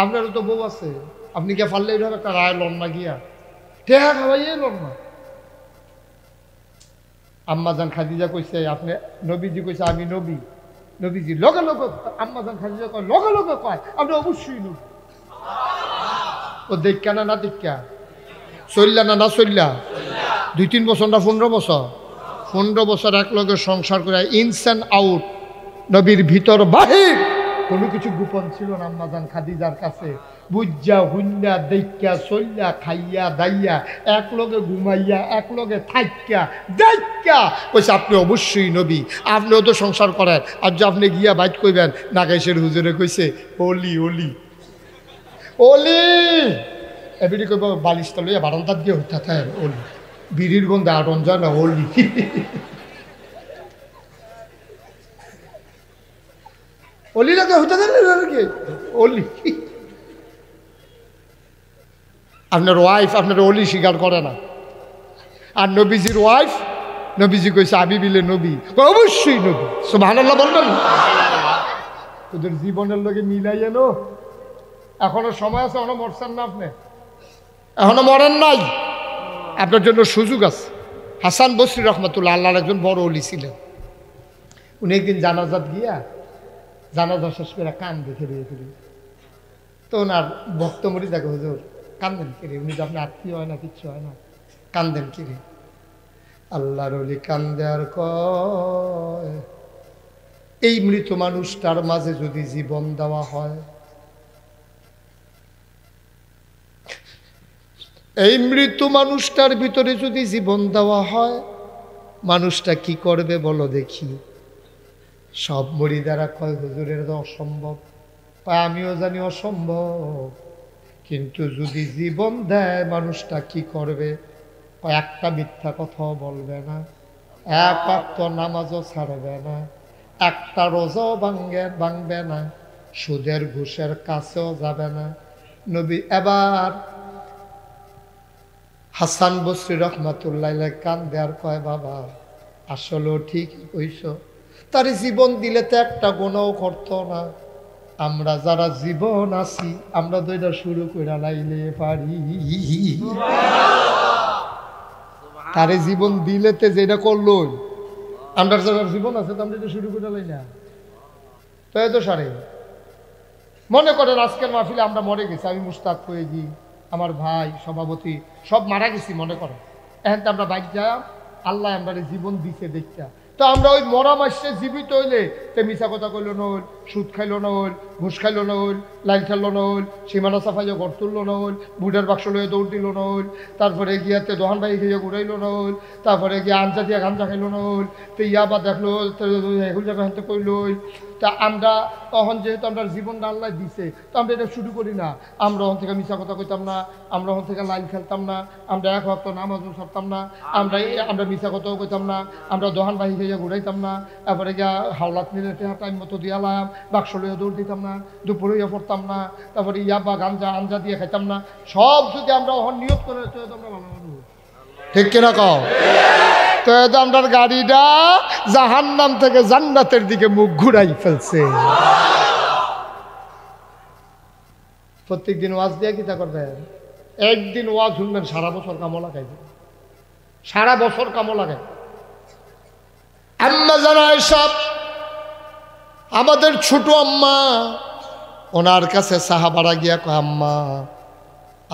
আপনারও তো বউ আছে, আপনি কে পারলে এইভাবে একটা রায় লন না, গিয়া টেহা খাওয়াইয়ে লন না। আম্মা জান খাদিজা কইছে আপনি, নবীজি কইছে আমি নবী, নবীজি লগে লগে, আম্মা জান খাদিজা কয় লগে লগে কয় আপনি অবশ্যই নবী। ও দেখা না দেখা চললা না চললা 2-3 বছর না 15 বছর, 15 বছর এক লগে সংসার করে ইনস অ্যান্ড আউট, নবীর ভিতর বাহির কোনো কিছু গোপন ছিল না আম্মা জান খাদিজার কাছে। বুঝা হুন্যা দেখা চললা খাইয়া দাইয়া এক লগে ঘুমাইয়া এক লগে থাইকা দেখা কইছে আপনি অবশ্যই নবী, আপনিও তো সংসার করেন। আর যে আপনি গিয়া বাইট কইবেন নাগাইশের হুজুরে কইছে অলি অলি অলি, এবিডি কইব বালিশটা লইয়া বারান্দাত গিয়ে হইতা থাকেন অলি, বিড়ির গন্ধে আটন যায় না অলি। অলি লাগে হইতে থাকে অলি। আপনার ওয়াইফ আপনার অলি স্বীকার করে না, আর নবীজির ওয়াইফ, নবীজি কইছে আমি বিলে নবী, অবশ্যই নবী। সুবহানাল্লাহ বলবেন? ওদের জীবনের লোকে মিলাইয়ে নো, এখনো সময় আছে, এখনো মরছেন না আপনি, এখনো মরেন নাই, আপনার জন্য সুযোগ আছে। হাসান বসরি রহমতুল্লাহ আল্লাহর একজন বড় অলি ছিলেন। উনি একদিন জানাজাত গিয়া জানাজা শেষ করে কান দেখে বিয়ে করি, তো ওনার ভক্তমরি দেখে হুজুর কান্দেন কিরে, উনি তো আপনার আত্মীয় হয় না, কিচ্ছু হয় না, কান্দেন কিরে? আল্লাহর অলি কান্দে আর কয় এই মৃত মানুষটার মাঝে যদি জীবন দেওয়া হয়, এই মৃত মানুষটার ভিতরে যদি জীবন দেওয়া হয়, মানুষটা কি করবে বলো দেখি? সব মুরিদারা কয় হুজুরের তো অসম্ভব। আমিও জানি অসম্ভব, কিন্তু যদি জীবন দেয় মানুষটা কি করবে? একটা মিথ্যা কথাও বলবে না, এক ওয়াক্ত নামাজও ছাড়বে না, একটা রোজাও ভাঙবে না, সুদের ঘুষের কাছেও যাবে না। নবী এবার হাসান বসরি রহমাতুল্লাহ কান দেয়ার কয় বাবা আসলেও ঠিক কইছ, তার জীবন দিলে তো একটা গুণও করতো না। আমরা যারা জীবন আছি আমরা তো এটা শুরু করে লাইলে পারি, তারে জীবন দিলেতে যেটা করলো, আমরা যারা জীবন আছে তো আমরা এটা শুরু করে লাই না, তো এত সারে মনে করেন আজকের মাহফিলে আমরা মরে গেছি, আমি মুস্তাক হয়ে গিয়ে আমার ভাই সভাপতি সব মারা গেছি মনে করো, এখন তো আমরা বাইক যাই, আল্লাহ আমরা জীবন দিছে দেখা, তো আমরা ওই মরা মাসে জীবিত হইলে তে মিশা কথা কইলো না হইল, সুদ খাইলো না হইল, ঘুষ খাইলো না হইল, লাইন খেললো না হইল, সীমানা সাফাইয়া ঘর তুললো না হইল, বুটের বাক্স লইয়া দৌড় দিল না হইল, তারপরে গিয়াতে দোহান ভাই খেয়ে ঘুরাইলো না হইল, তারপরে গিয়ে আঞ্জা দিয়া গাঞ্জা খাইলো না হইল, তো ইয়াবা দেখলো এগুলো জায়গা হাতে কইলো হইল। তা আমরা তখন যেহেতু আমরা জীবনটা আল্লাহ দিছে, তো আমরা এটা শুরু করি না, আমরা ওখান থেকে মিশা কথা কইতাম না, আমরা ওখান থেকে লাইন খেলতাম না, আমরা এক ওয়াক্ত নামাজও ছাড়তাম না, আমরা মিশা কথাও কইতাম না, আমরা দোহান বাহি খেয়ে ঘুরাইতাম না, তারপরে গিয়া হাওলাত নিলে টাইম মতো দিয়ালাম, বাক্স লইয়া দৌড় দিতাম না, দুপুরে ইয়ে পড়তাম না, তারপরে ইয়াবা গাঞ্জা আঞ্জা দিয়ে খাইতাম না। সব যদি আমরা ওখান নিয়োগ করে তো আমরা ভালো মানুষ, ঠিক কিনা কও? তো আমরা গাড়িটা জাহান্নাম থেকে জান্নাতের দিকে মুখ ঘুরাই ফেলছে। প্রত্যেকদিন ওয়াজ দিয়ে কিতা করবেন? একদিন ওয়াজ শুনবেন সারা বছর কামো লাগাইবে, সারা বছর কামো লাগাই। আম্মা জানা এসব আমাদের ছোট আম্মা, ওনার কাছে সাহাবারা গিয়া কয় আম্মা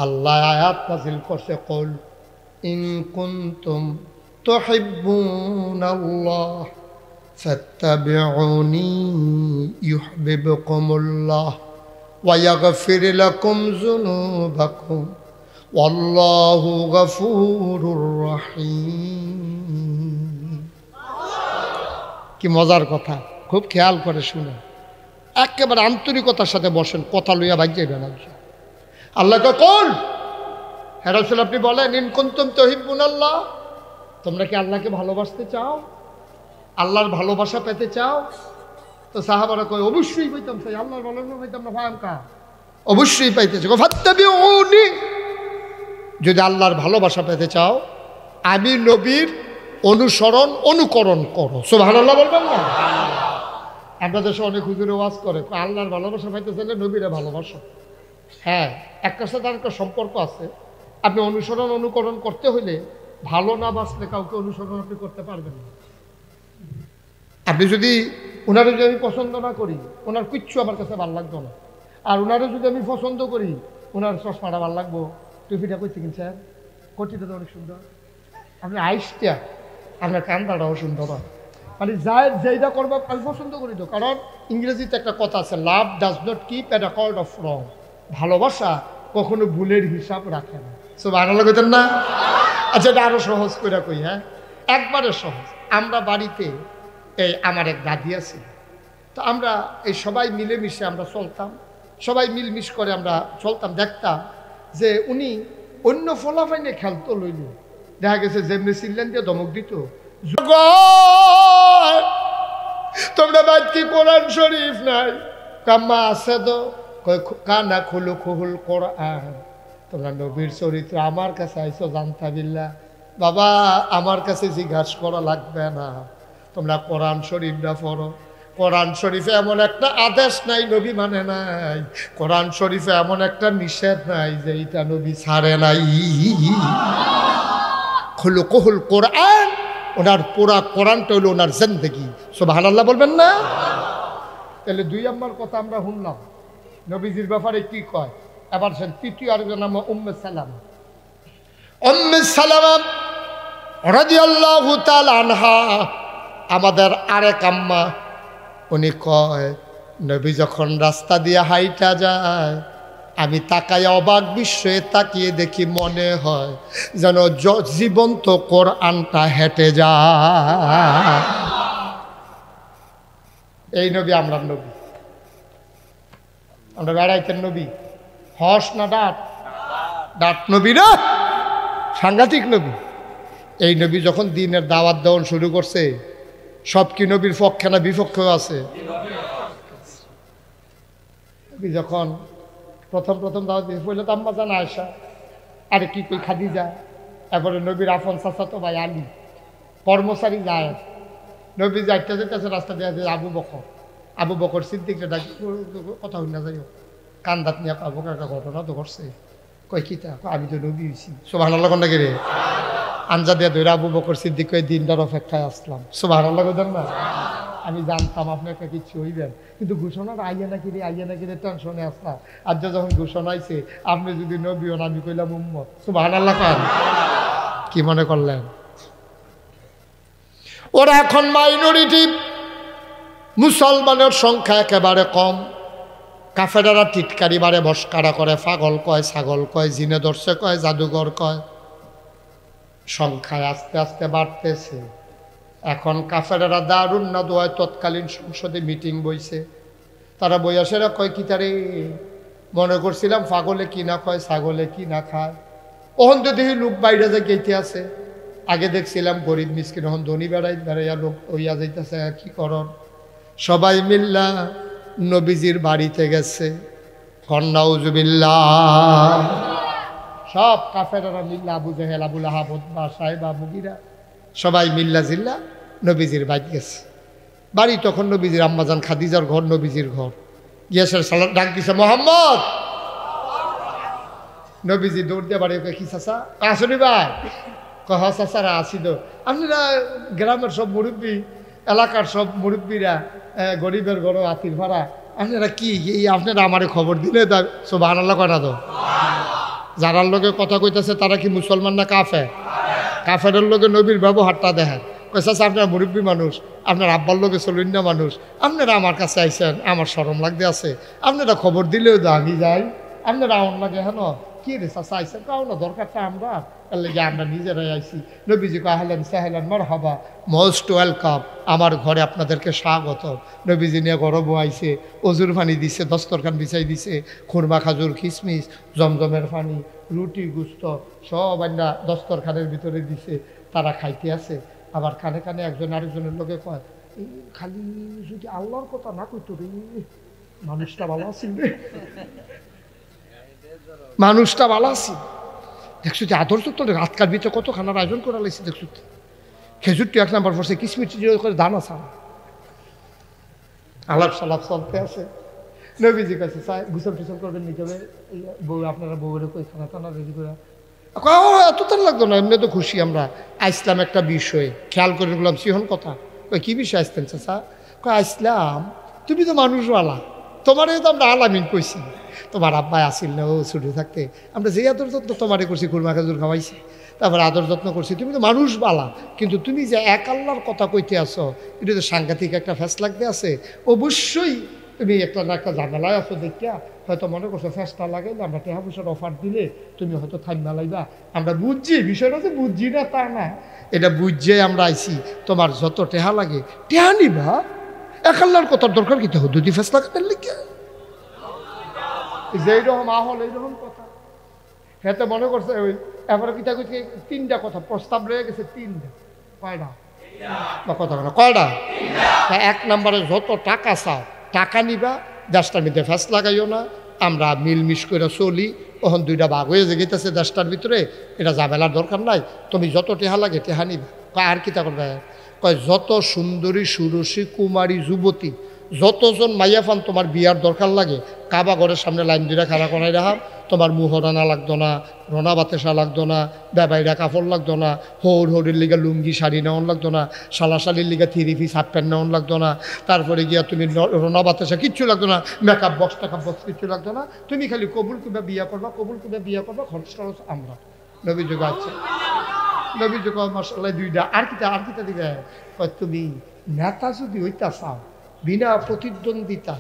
আল্লাহ আয়াত নাযিল করছে কল ইন কুনতুম তুহিব্বুনাল্লাহ ফাত্তাবিউনি ইউহিব্বুকুমুল্লাহ ওয়া ইয়াগফির লাকুম যুনুবাকুম ওয়াল্লাহু গফুরুর রহিম। কি মজার কথা, খুব খেয়াল করে শুনে একেবারে আন্তরিকতার সাথে বসেন, কথা লইয়া ভাই যাইবেন। আল্লাহকে কোন হ্যাঁ রাসূল আপনি বলেন, ইন কুনতুম তুহিব্বুনাল্লাহ, তোমরা কি আল্লাহকে ভালোবাসতে চাও, আল্লাহর ভালোবাসা পেতে চাও? তো সাহাবারা কয় অবশ্যই পাইতাম, চাই আল্লাহর ভালোবাসা পাইতাম না ফাহাম কা, অবশ্যই পাইতেছে। ফাত্তাবিউনি, যদি আল্লাহর ভালোবাসা পেতে চাও আমি নবীর অনুকরণ করো। সুবহানাল্লাহ বলবেন না? আমরা দেশে অনেক হুজুরে ওয়াজ করে আল্লাহর ভালোবাসা পাইতে চাইলে নবীরে ভালোবাসো। হ্যাঁ, একটার সাথে আরেকটা সম্পর্ক আছে। আপনি অনুকরণ করতে হইলে ভালো না বাসলে কাউকে অনুসরণ আপনি করতে পারবেন না। আপনি যদি ওনারে যদি আমি পছন্দ না করি, ওনার কিচ্ছু আমার কাছে ভালো লাগতো না। আর ওনারে যদি আমি পছন্দ করি, ওনার চশমাটা ভালো লাগবো, টুপিটা করতে কিনছেন, কটিটা তো অনেক সুন্দর, আপনি আইসটা আপনার কান্দাটাও সুন্দর হয়, মানে যেইটা করবো আমি পছন্দ করি। তো কারণ ইংরেজিতে একটা কথা আছে, লাভ does not keep A record of রং, ভালোবাসা কখনো ভুলের হিসাব রাখে না। সো ভালো কইতেন না? আচ্ছা, এটা আরো সহজ করে কই। হ্যাঁ, একবারে সহজ। আমরা বাড়িতে এই আমার এক দাদি আছে, তো আমরা এই সবাই মিলেমিশে আমরা চলতাম, সবাই মিলমিশ করে আমরা চলতাম। দেখতাম যে উনি অন্য ফলাফাইনে খেলতো লইল, দেখা গেছে যেমনি চিল্লেন দিয়ে ধমক দিত, তোমরা বাদ কি কোরআন শরীফ নাই? কাম্মা আছে তো কানা খুলু খুহুল কোরআন, তোমরা নবীর চরিত্র আমার কাছে আইসো জানতা বিল্লাহ। বাবা আমার কাছে জিজ্ঞাসা করা লাগবে না, তোমরা কোরআন শরীফটা পড়ো। কোরআন শরীফে এমন একটা আদেশ নাই নবী মানে নাই, কোরআন শরীফে এমন একটা নিষেধ নাই যে এটা নবী ছাড়ে নাই। খুলু কুহুল কোরআন, ওনার পুরা কোরআনটা হলো ওনার জিন্দেগি। সুবহানাল্লাহ বলবেন না? তাহলে 2 নম্বর কথা আমরা শুনলাম নবীজির ব্যাপারে কি কয়। এবার তৃতীয় আরেকজন নাম উম্মে সালামা। উম্মে সালামা রাদিয়াল্লাহু তাআলা আনহা, আমাদের আরেক আম্মা। উনি কয় নবী যখন রাস্তা দিয়ে হাইটা যায়, আমি তাকায় অবাক বিস্ময়ে তাকিয়ে দেখি, মনে হয় যেন জীবন্ত কোরআনটা হেঁটে যায়। এই নবী আমরা নবী, আমরা বেড়াইতেন নবী। হস না ডাট? ডাট নবী না, সাংঘাতিক নবী। এই নবী যখন দিনের দাওয়াত দেওয়ান শুরু করছে, সব কি নবীর পক্ষে না বিপক্ষেও আছে? নবী যখন প্রথম দাওয়াত দিয়ে পড়লো তো আম্মা জান আয়েশা, আরে কি কই খাদিজা, এরপরে নবীর আফন চাচাতো ভাই আলী, কর্মচারী যায়। নবী যাইতে যেতেছে রাস্তা দিয়ে আবু বকর সিদ্দিকটা ডাকি, কথা হই না যাই হোক, কান্দাত নিয়ে আবু বকর একটা ঘটনা তো ঘটছে। কই কি তা? আমি তো নবী হয়েছি। সুবহানাল্লাহ কোন নাকি রে? আঞ্জা দিয়ে ধরে আবু বকর সিদ্দিক কই দিনটার অপেক্ষায় আসলাম। সুবহানাল্লাহ কইতেন না? আমি জানতাম আপনি একটা কিচ্ছু হইবেন, কিন্তু ঘোষণাটা আইয়া নাকি রে টেনশনে আসলাম। আর যখন ঘোষণা আইছে আপনি যদি নবী হন, আমি কইলাম উম্মত। সুবহানাল্লাহ খান। কি মনে করলেন? ওরা এখন মাইনরিটি, মুসলমানের সংখ্যা একেবারে কম। কাফেরারা টিটকারি বারে বসকারা করে, পাগল কয়, ছাগল কয়, জিনে ধরছে কয়, জাদুঘর কয়। সংখ্যায় আস্তে আস্তে বাড়তেছে। এখন কাফেরারা দারুন না দোয়ায় তৎকালীন সংসদে মিটিং বইছে। তারা বইয়াসেরা কয় কি তারে, মনে করছিলাম পাগলে কি না কয়, ছাগলে কি না খায়। ওহন তো দেখি লোক বাইরে যে গেইতে আছে। আগে দেখছিলাম গরিব মিসকিন, এখন ধনী বেড়াইয়া লোক হইয়া যাইতেছে। কি করন? সবাই মিল্লা নবীজির বাড়িতে গেছে। নাউজুবিল্লাহ। সব কাফেররা মিল্লা, আবু জেহেল, আবু লাহাব, উতবা, সাইবা, মুগিরা সবাই মিল্লা জিল্লা নবীজির বাড়ি গেছে। বাড়ি তখন নবীজির আম্মাজান খাদিজার ঘর, নবীজির ঘর। গিয়েছে সালাম ডাক দিছে, মোহাম্মদ। নবীজি দৌড় দিয়ে বাড়ি, কি চাচা আসনি ভাই? কহ চাচারা আসি তো। আপনারা গ্রামের সব মুরব্বী, এলাকার সব মুরব্বীরা, গরিবের ঘর আতির ভাড়া, আপনারা কি এই আপনারা আমারে খবর দিলে সুবহানাল্লাহ কয় না তো? যারার লোকে কথা কইতেছে তারা কি মুসলমান না কাফের? কাফেরের লোকে নবীর ব্যবহারটা দেখেন। কইছে আপনারা মুরব্বী মানুষ, আপনার আব্বার লোকে চলুন না মানুষ, আপনারা আমার কাছে আইসেন, আমার শরম লাগতে আছে, আপনারা খবর দিলেও তো আমি যাই, আপনারা আমার লাগে হেন কি রে চাচা আইসা, কাও না দরকারটা আমরা এর লেগে আমরা নিজেরাই আইসি। নবীজি কয় আহলেন সাহেলান মারহাবা, মোস্ট ওয়েলকাম, আমার ঘরে আপনাদেরকে স্বাগত। নবীজি নিয়ে গরবও আইসে, অজুর পানি দিছে, দস্তরখান বিছাই দিছে, খুরমা খাজুর খিসমিস জমজমের পানি রুটি গুস্ত সব আন্না দস্তরখানের ভিতরে দিছে। তারা খাইতে আছে। আবার কানে কানে একজন আরেকজনের লোকে কয়, এই খালি যদি আল্লাহর কথা না কইতো রে, মানুষটা ভালো আছিল রে, মানুষটা ভালো আছিল। দেখছো যে আদর্শ তো রাতকার ভিতরে কত খানার আয়োজন করা লাগছে। দেখছো খেজুরটি 1 নাম্বার পড়ছে, কিসমিস করে দানা ছাড়া আলাপ সালাপ চলতে আছে। নবীজি কাছে গুছল টুসল করবেন নি, কেবে বউ আপনারা বউয়ের কই খানা টানা রেডি করে এত তার লাগতো না, এমনি তো খুশি আমরা আইসলাম একটা বিষয় খেয়াল করে বললাম। সিহন কথা কই কি বিষয় আসতেন চাচা? কয় আইসলাম, তুমি তো মানুষওয়ালা, তোমারে তো আমরা আলামিন কইছি, তোমার আব্বাই আসিল না ও ছুটে থাকতে, আমরা যে আদর যত্ন তোমারে করছি, খুরমা খাজুর খাওয়াইছি, তারপরে আদর যত্ন করছি, তুমি তো মানুষ বালা, কিন্তু তুমি যে এক আল্লাহর কথা কইতে আসো, এটা তো সাংঘাতিক একটা ফ্যাস লাগতে আছে। অবশ্যই তুমি একটা না একটা ঝামেলায় আছো দেখিয়া হয়তো মনে করছো ফ্যাসটা লাগাইলে আমরা টেহা পয়সার অফার দিলে তুমি হয়তো থাইমা লাইবা। আমরা বুঝছি বিষয়টা, যে বুঝছি না তা না, এটা বুঝছে আমরা আইছি। তোমার যত টেহা লাগে টেহা নিবা, এক আল্লাহর কথার দরকার কি তো দুটি ফ্যাস লাগাতে লিখে যেইরকম আহল এইরকম কথা। হ্যাঁ তো মনে করছে ওই এবারে কিতা কইছে 3টা কথা প্রস্তাব রয়ে গেছে, 3টা কয়টা বা কথা বলা কয়টা? 1 নম্বরে যত টাকা চাও টাকা নিবা, দেশটার মধ্যে ফ্যাস লাগাইও না, আমরা মিলমিশ করে চলি। তখন 2টা ভাগ হয়ে যেতেছে দেশটার ভিতরে, এটা ঝামেলার দরকার নাই, তুমি যত টেহা লাগে টেহা নিবা। কয় আর কিতা করবে? কয় যত সুন্দরী সুরসী কুমারী যুবতী যতজন মাইয়া ফান তোমার বিয়ার দরকার লাগে, কাবা ঘরের সামনে লাইন দুইটা খাড়া করাই রাখাম। তোমার মুহরানা লাগতো না, রনা বাতেসা লাগতো না, বেবাইরা কাপড় লাগতো না, হরির লিগা লুঙ্গি শাড়ি নেওয়ান লাগতো না, শালির লিগা 3 পিস হাফ প্যান্ট নেওয়ান লাগতো না, তারপরে গিয়া তুমি রনা বাতেসা কিচ্ছু লাগতো না, মেকআপ বক্স টাকআপ বক্স কিচ্ছু লাগতো না, তুমি খালি কবুল কিংবা বিয়া করবা, কবুল কিংবা বিয়া করবা, খরচ খরচ আমরা। নবী যুগ আছে, নবী যুগ মাশাআল্লাহ 2টা। আর কিতা দিবে? তুমি নেতা যদি হইতা চাও, বিনা প্রতিদ্বন্দ্বিতা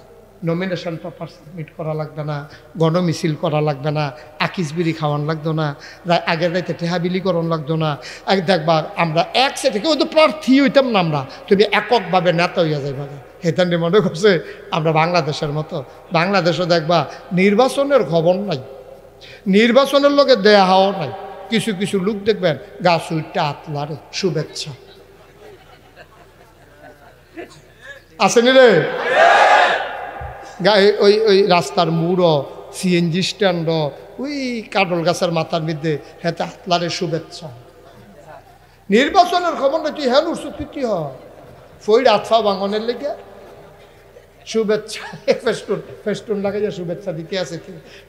নমিনেশন পেপার সাবমিট করা লাগবে না, গণমিছিল করা লাগবে না, আকিসবিরি খাওয়ান লাগতো না, আগের রাইতে টেহাবিলি করন লাগতো না। এক দেখবা আমরা এক সেটে কেউ তো প্রার্থী হইতাম না, আমরা তুমি এককভাবে নেতা হইয়া যাইবা। হেতান মনে করছে আমরা বাংলাদেশের মতো। বাংলাদেশও দেখবা নির্বাচনের খবর নাই, নির্বাচনের লোকে দেয়া হওয়া নাই। কিছু কিছু লোক দেখবেন গাছ উইটা আতলারে শুভেচ্ছা আসেনি রে, গায়ে ওই ওই রাস্তার মুড়ো সিএনজি স্ট্যান্ড ওই কাটল গাছের মাথার মধ্যে হেতে আতলারে শুভেচ্ছা। নির্বাচনের খবর না, তুই হ্যাঁ উৎসুতি হয় ফইর আতফা বাঙনের লেগে শুভেচ্ছা ফেস্টুন ফেস্টুন লাগাইয়া শুভেচ্ছা দিতে আছে।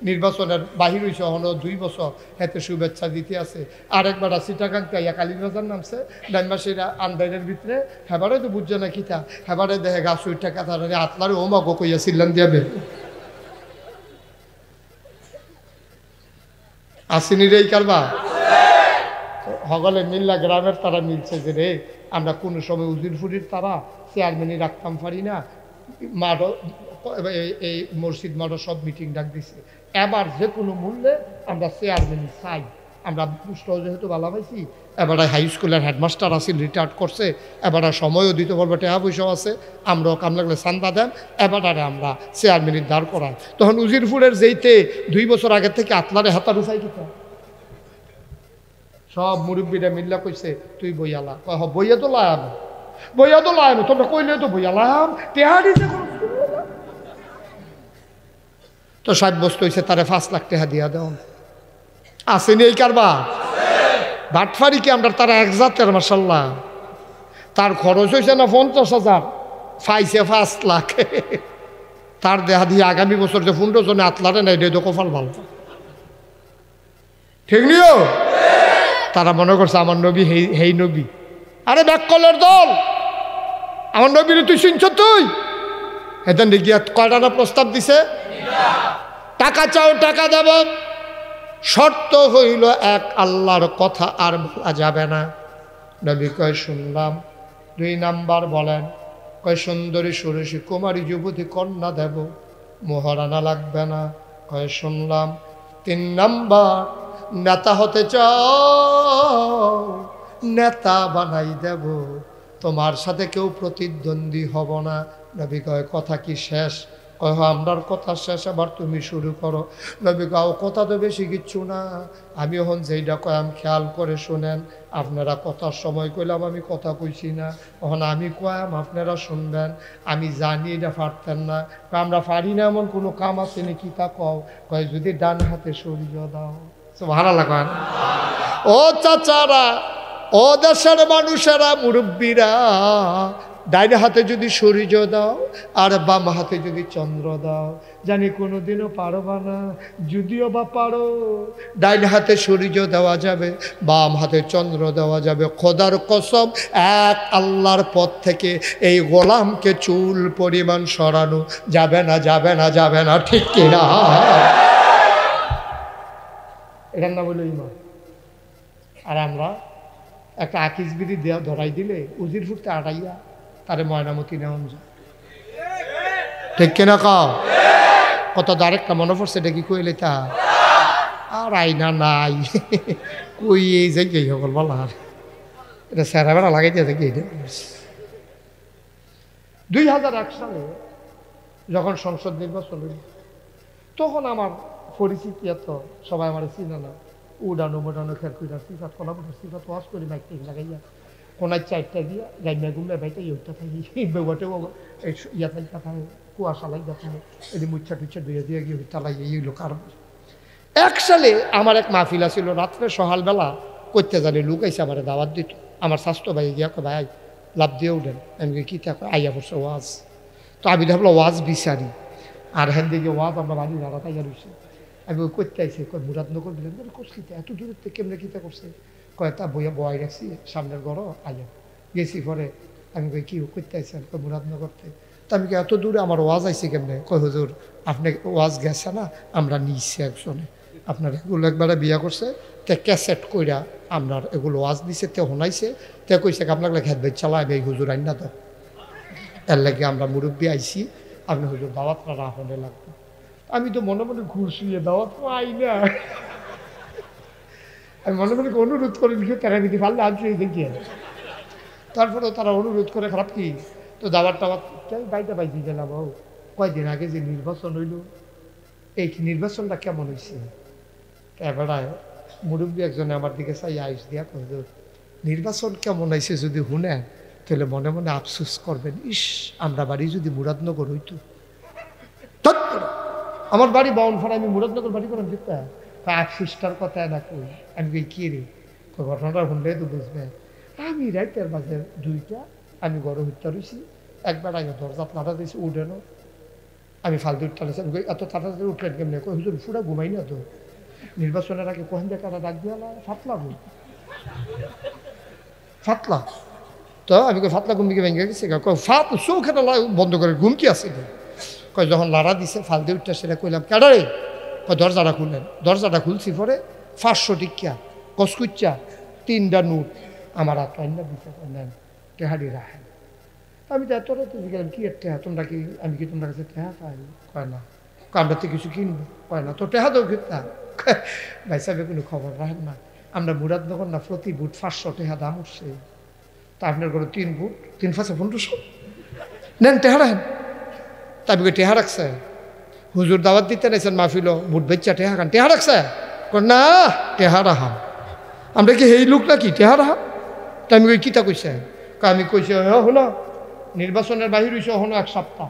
নির্বাচনের বাহির হয়েছে হলো 2 বছর, হেতে শুভেচ্ছা দিতে আছে। আরেকবার চিটাগাংটা ইয়া কালীবাজার নামছে ডাইমাসিরা আন্দাইনের ভিতরে, হেবারে তো বুঝছে না কিতা, হেবারে দেখে গাছ উইটা কাতা আতলারে ও মা গো কইয়া চিল্লান দিয়াবে আসিনি রে কারবা হগলে মিল্লা গ্রামের তারা মিলছে যে রে আমরা কোনো সময় উজির ফুরির তারা চেয়ারম্যানই রাখতাম পারি না, মাঠও এই মসজিদ মাঠও সব মিটিং ডাক দিছে। এবার যে কোনো মূল্যে আমরা চেয়ারম্যান চাই। আমরা যেহেতু ভালো পাইছি, এবারে হাই স্কুলের হেডমাস্টার আসিল রিটায়ার্ড করছে, এবারে সময়ও দিতে পারবো, টাকা পয়সাও আছে, আমরাও কাম লাগলে চান্দা দেন, এবারে আমরা চেয়ারম্যানের দাঁড় করাই। তখন উজিরপুরের যেইতে 2 বছর আগের থেকে আতলারে হাতা রুফাই দিত, সব মুরব্বীরা মিল্লা কইছে তুই বইয়ালা, বইয়া তো লাম, বইয়া তো লাম, তোমরা কইলে তো বইয়া লাম টেহারি তো সাব্যস্ত হয়েছে, তারে 5 লাখ টাকা দিয়া দেন। আসেনি এই কারবার বাটফারি কি আমরা তারা এক জাতের মাশাল্লাহ। তার খরচ হয়েছে না 50,000, পাইছে 5 লাখ। তার দেহা দিয়ে আগামী বছর যে 15 জনে আতলারে নাই রে কপাল ভালো, ঠিক নিও। তারা মনে করছে আমার নবী হেই নবী। আরে ব্যাককলের দল, আমার নবীর তুই শুনছ? তুই এদিন গিয়া কয়টা প্রস্তাব দিছে? টাকা চাও টাকা দেব, শর্ত হইল এক আল্লাহর কথা আর বলা যাবে না। নবী কয় শুনলাম। 2 নাম্বার বলেন, কয় সুন্দরী সুরসী কুমারী যুবতী কন্যা দেব, মোহরানা লাগবে না। কয় শুনলাম। 3 নাম্বার, নেতা হতে চাও, নেতা বানাই দেব, তোমার সাথে কেউ প্রতিদ্বন্দ্বী হব না। নবী কয় কথা কি শেষ? কয় আমরার কথা শেষ, আবার তুমি শুরু করো। নবী কয় কথা তো বেশি কিচ্ছু না, আমি এখন যেইটা কয়াম খেয়াল করে শোনেন। আপনারা কথার সময় কইলাম আমি কথা কইছি না, এখন আমি কয়াম আপনারা শুনবেন। আমি জানি এটা পারতেন না, আমরা পারি না এমন কোনো কাম আছে নাকি তা কও। কয় যদি ডান হাতে সূর্য দাও। ভালো লাগান ও চাচারা, ও দেশের মানুষেরা, মুরব্বীরা, ডাইন হাতে যদি সূর্য দাও আর বাম হাতে যদি চন্দ্র দাও, জানি কোনোদিনও পারবা না। যদিও বা পারো, ডাইন হাতে সূর্য দেওয়া যাবে, বাম হাতে চন্দ্র দেওয়া যাবে, খোদার কসম এক আল্লাহর পথ থেকে এই গোলামকে চুল পরিমাণ সরানো যাবে না, যাবে না, যাবে না, ঠিক কিনা? এটার নাম হলো ইমান। আর আমরা একটা আকিস বিড়ি দেওয়া ধরাই দিলে উজির ফুটতে আটাইয়া তারে ময়নামতি নেওয়া যায়, ঠিক কিনা? কাও কত আরেকটা মনে পড়ছে, এটা কি কইলে তা আর আইনা নাই কই এই যে গেই সকল বলা, এটা স্যারা বেড়া লাগাই দিয়ে গিয়ে 2001 সালে যখন সংসদ নির্বাচন হইল, তখন আমার পরিচিতি এত সবাই আমার চিনে না। উড়ানো মোটানো খেয়াল কইরা সিফাত কলা মোটা সিফাত ওয়াশ করি মাইক টেক লাগাইয়া কোনায় চারটা গিয়া গাইমা গুমে ভাইটা ইউটা থাকি বেগটেও ইয়া থাকা থাকে, কুয়াশা লাগা থাকে, এই মুচ্ছা টুচ্ছা দুইয়া দিয়ে গিয়ে তালাই এইগুলো কারণ। 1 সালে আমার এক মাহফিলা ছিল, রাত্রে সকালবেলা করতে জানি লোক আইসে আমার দাওয়াত দিত। আমার স্বাস্থ্য ভাই গিয়া কয় ভাই লাভ দিয়ে উঠেন। আমি কি থাকো আইয়া পড়ছে ওয়াজ। তো আমি ভাবলাম ওয়াজ বিচারি, আর হ্যান দিকে ওয়াজ আমরা বাড়ি নাড়া তাইয়া রয়েছে। আমি ওই করতে আইসি, কয় মুরাদনগর দিলেন বলে করছিতে এত দূরের থেকে কেমনে কিতা করছে, কয় তা বইয়া বয় রাখছি সামনের ঘরও আইয়া গেছি। পরে আমি কই কি করতে আইসেন, কয় মুরাদনগরতে। তো আমি এত দূরে আমার ওয়াজ আইসি কেমনে, কয় হুজুর আপনি ওয়াজ গেছে না, আমরা নিচ্ছি একজনে, আপনার এগুলো একবারে বিয়া করছে, তে ক্যাসেট কইরা আপনার এগুলো ওয়াজ দিছে, তে শোনাইছে, তে কইছে আপনার খেত বেদ চালাইবে এই হুজুর আইন না। তো এর লাগে আমরা মুরব্বী আইসি, আপনি হুজুর দাওয়াতটা রাখনে লাগবে। আমি তো মনে মনে ঘুরছিয়ে দাওয়াত পাই না, আমি মনে মনে অনুরোধ করে দিকে তারা দিতে পারলে আনছি দেখিয়ে। তারপরেও তারা অনুরোধ করে, খারাপ কি তো দাওয়াত টাওয়াত বাইটা বাইতে গেলাম। ও কয়দিন আগে যে নির্বাচন হইল, এই নির্বাচনটা কেমন হয়েছে? এবারে মুরব্বী একজনে আমার দিকে চাই আইস দিয়া কয় নির্বাচন কেমন হয়েছে যদি শুনেন তাহলে মনে মনে আফসোস করবেন, ইস আমরা বাড়ি যদি মুরাদনগর হইতো। আমার বাড়ি বাউনফাড়া, আমি মুরাদনগর বাড়ি করেন যেতে আফসোসটার কথা না কই। আমি কই কি রে, ঘটনাটা শুনলে তো বুঝবে। আমি রাইতের বাজে 2টা, আমি গরম হত্যা রয়েছি, একবার আগে দরজা লাটা দিয়েছি উঠেন, আমি ফালতু উঠতে আমি এত তাড়াতাড়ি উঠলেন কেমনি, কই হুজুর পুরা ঘুমাই না তো, নির্বাচনের আগে কোহেন দেখাটা ডাক দিয়া ফাতলা ঘুম ফাতলা। তো আমি কই ফাতলা ঘুম দিকে ভেঙে গেছি, ফাত চৌখানে বন্ধ করে ঘুম কি আছে। কয় যখন লাড়া দিছে ফালতু উঠতে সেটা কইলাম কেডারে, কয় দরজাটা খুললেন। দরজাটা খুলছি, পরে 500 টিকা কসকুচ্চা 3টা নোট আমার হাত আইনা দিতে নেন, টেহারি রাখেন। আমি তো এত রাতে গেলাম কি টেহা তোমরা কি, আমি কি তোমরা কাছে টেহা পাই? কয় না। আমরা তো কিছু কিনবো? কয় না। তো টেহা দেও কিনা? ভাই সাহেব কোনো খবর রাখেন না, আমরা মুরাদনগর না প্রতি বুট 500 টেহা দাম উঠছে, তা আপনার ঘরে 3 বুট 3 5 1500 নেন, টেহা রাখেন। তা আমি টেহা রাখছে, হুজুর দাওয়াত দিতে নাইছেন মাহফিল, বুট বেচ্চা টেহা খান, টেহা রাখছে? না টেহা রাখাম, আমরা কি এই লোক নাকি টেহা রাখা? তা আমি কই কিতা কইছে? আমি কইছে হলো নির্বাচনের বাহির হয়েছে ওখানে 1 সপ্তাহ,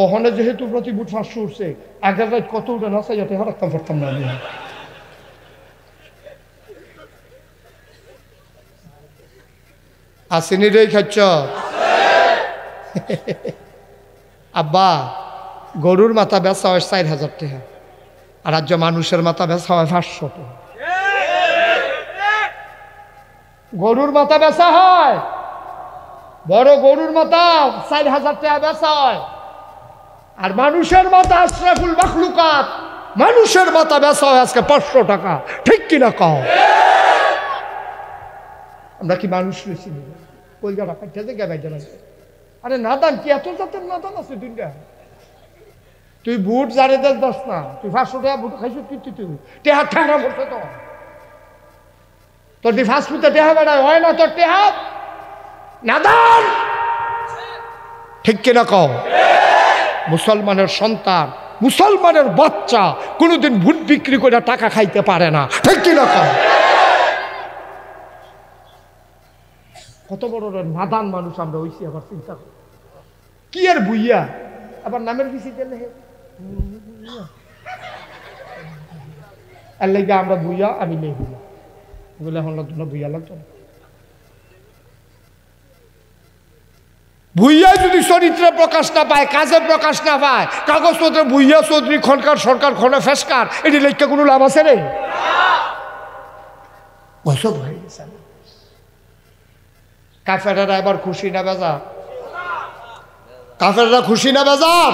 ওখানে যেহেতু প্রতি বুট 500 উঠছে, আগের রাত কত উঠে না চাই টেহা রাখতাম পারতাম না আমি। আসেনি রে খাচ্ছ আব্বা, গরুর মাথা বেচা হয় 4000 টাকা, আর রাজ্য মানুষের মাথা বেচা হয় 500 টাকা। গরুর মাথা বেচা হয়, বড় গরুর মাথা 4000 টাকা বেচা হয়, আর মানুষের মাথা আশরাফুল মাখলুকাত, মানুষের মাথা বেচা হয় আজকে 500 টাকা, ঠিক কিনা কও? আমরা কি মানুষ রয়েছি? কলকাতা পাঠিয়ে দে গাই। আরে নাদান কি এত জাতের নাদান আছে দুইটা? তুই বুট জারে দাস না, তুই 500 টাকা বুট খাইছিস কিন্তু তুই টেহা ঠান্ডা পড়ছে তো তোর ফাস্ট ফুডে টেহা বেড়ায় হয় না তোর টেহা নাদান, ঠিক কিনা কও? মুসলমানের সন্তান, মুসলমানের বাচ্চা কোনোদিন ভুট বিক্রি করে টাকা খাইতে পারে না, ঠিক কিনা কও? কত বড় নাদান মানুষ আমরা হইছি, আবার চিন্তা কর কি আর বুইয়া আবার নামের পিছিয়ে গেলে আর লেগে আমরা বুইয়া আমি নেই বুইয়া বলে এখন লাগতো না, বুইয়া লাগতো না। ভুইয়া যদি চরিত্রে প্রকাশ না পায়, কাজে প্রকাশ না পায়, কাগজপত্রে ভুইয়া চৌধুরী খনকার সরকার খনে ফেসকার, এটি লেখা কোনো লাভ আছে রে? ওসব হয়ে গেছে। কাফেরেরা এবার খুশি না বেজার? কাফেররা খুশি না বেজার?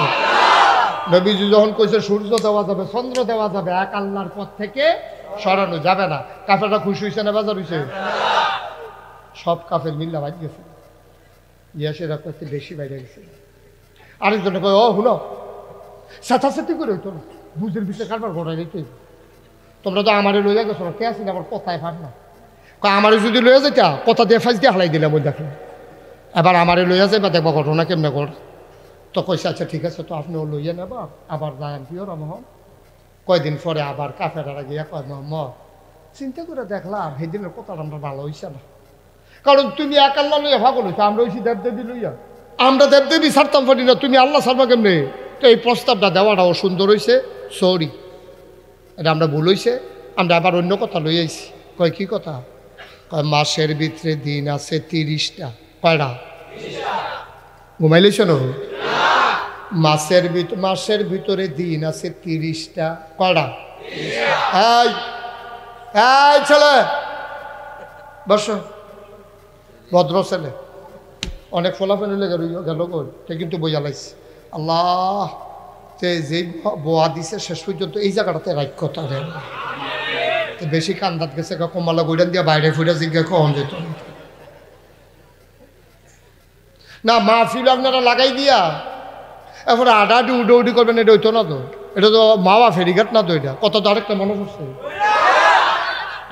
নবীজি যখন কইছে সূর্য দেওয়া যাবে, চন্দ্র দেওয়া যাবে, এক আল্লাহর পথ থেকে সরানো যাবে না, কাফেররা খুশি হয়েছে না বেজার হয়েছে? সব কাফের মিল্লা বাজ গেছে, ইয়াসেরা করতে বেশি বাইরে গেছে। আরেকজনে কয় ও হুলো সাথে করে হইতো না, বুঝের বিষয়ে কারবার ঘটাই দিতে, তোমরা তো আমারে লইয়া গেছো না, কে আসিন আবার কথায় ফাট না, আমারে যদি লইয়া যাইতা কথা দিয়ে ফাঁস দিয়ে হালাই দিলাম ওই দেখেন, এবার আমারে লইয়া যাইবা দেখবা ঘটনা কেমনে ঘট। তো কইছে আচ্ছা ঠিক আছে, তো আপনিও লইয়া নেবা, আবার যাই প্রিয় রমহন। কয়দিন পরে আবার কাফেরারা গিয়া কয় মোহাম্মদ চিন্তা করে দেখলাম সেদিনের কথাটা আমরা ভালো হইছে না, কারণ তুমি এক আল্লাহ লইয়া ভাগল হইছো, আমরা হইছি দেবদেবী লইয়া, আমরা দেবদেবী ছাড়তাম পারি না, তুমি আল্লাহ ছাড়বা কেমনে? তো এই প্রস্তাবটা দেওয়াটাও সুন্দর হয়েছে, সরি এটা আমরা ভুল হয়েছে, আমরা আবার অন্য কথা লই আইছি। কয় কি কথা? কয় মাসের ভিতরে দিন আছে 30টা। কয়টা? ঘুমাইলেছ না? মাসের ভিতরে দিন আছে 30টা। কয়টা? এই এই ছেলে বস, ভদ্র ছেলে, অনেক ফলাফল গেল গেল কিন্তু বইয়া লাইছে আল্লাহ যে বোয়া দিছে শেষ পর্যন্ত এই জায়গাটাতে রাখ্যতা দেন, বেশি কান্দাত গেছে কমালা বইডান দিয়া বাইরে ফুইরা জিজ্ঞা কখন যেত না, মাহফিল আপনারা লাগাই দিয়া এরপরে আডাআডি উডৌডি করবেন, এটা হইতো না তো, এটা তো মাওয়া ফেরিঘাট না তো, এটা কত তো আরেকটা মনে পড়ছে।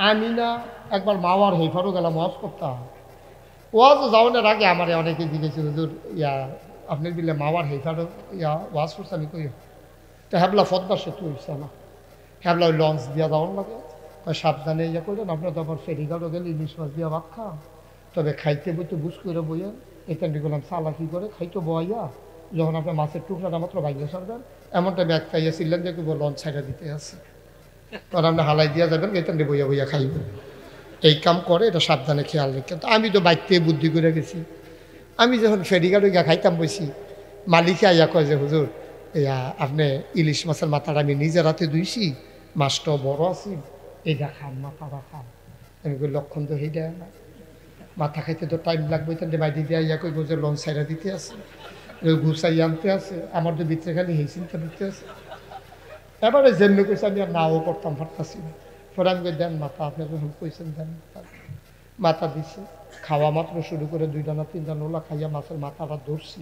আমি না একবার মাওয়ার হেফারও গেলাম ওয়াজ করতাম, ওয়াজ যাওয়ানোর আগে আমার অনেকে জিজ্ঞেস হুজুর ইয়া আপনার বিলে মাওয়ার হেফারও ইয়া ওয়াজ করছে, আমি কই তো হ্যাবলা ফদ্মা সেতু হইছে না, হ্যাবলা ওই লঞ্চ দিয়া যাওয়ার লাগে, সাবধানে ইয়া করলেন, আপনার তো আবার ফেরিঘাটও গেলে ইলিশ মাছ দিয়া ভাত খান, তবে খাইতে বইতে বুঝ করে বইয়া এখানটি করলাম চালাকি করে খাইতো বইয়া, যখন আপনার মাছের টুকরাটা মাত্র ভাগ্য সারবেন এমনটা ব্যাগ খাইয়াছিলেন যে লঞ্চ ছাইড়া দিতে আছে, তখন আপনি হালাই দিয়া যাবেন এখানটি বইয়া বইয়া খাইবেন, এই কাম করে, এটা সাবধানে খেয়াল রেখে। তো আমি তো বাইতে বুদ্ধি করে গেছি, আমি যখন ফেরিঘাটে গিয়া খাইতাম বসি, মালিকে আইয়া কয় যে হুজুর ইয়া আপনি ইলিশ মাছের মাথাটা আমি নিজের হাতে ধুইছি, মাছটাও বড় আছি, এইটা খান, মাথাটা খান। আমি কই লক্ষণ তো সেইটা না, মাথা খাইতে তো টাইম লাগবে, তাহলে বাইরে দিয়ে ইয়া কই যে লঞ্চ ছাইড়া দিতে আছে, গুছাই আনতে আছে, আমার তো ভিতরে খালি সেই চিন্তা দিতে আছে। এবারে যেমনি কইছে আমি আর নাও করতাম পারতাছি না, পরে আমি কই দেন মাথা, আপনি যখন কইছেন দেন মাথা দিছি, খাওয়া মাত্র শুরু করে 2টা না 3টা নোলা খাইয়া মাছের মাথাটা ধরছি,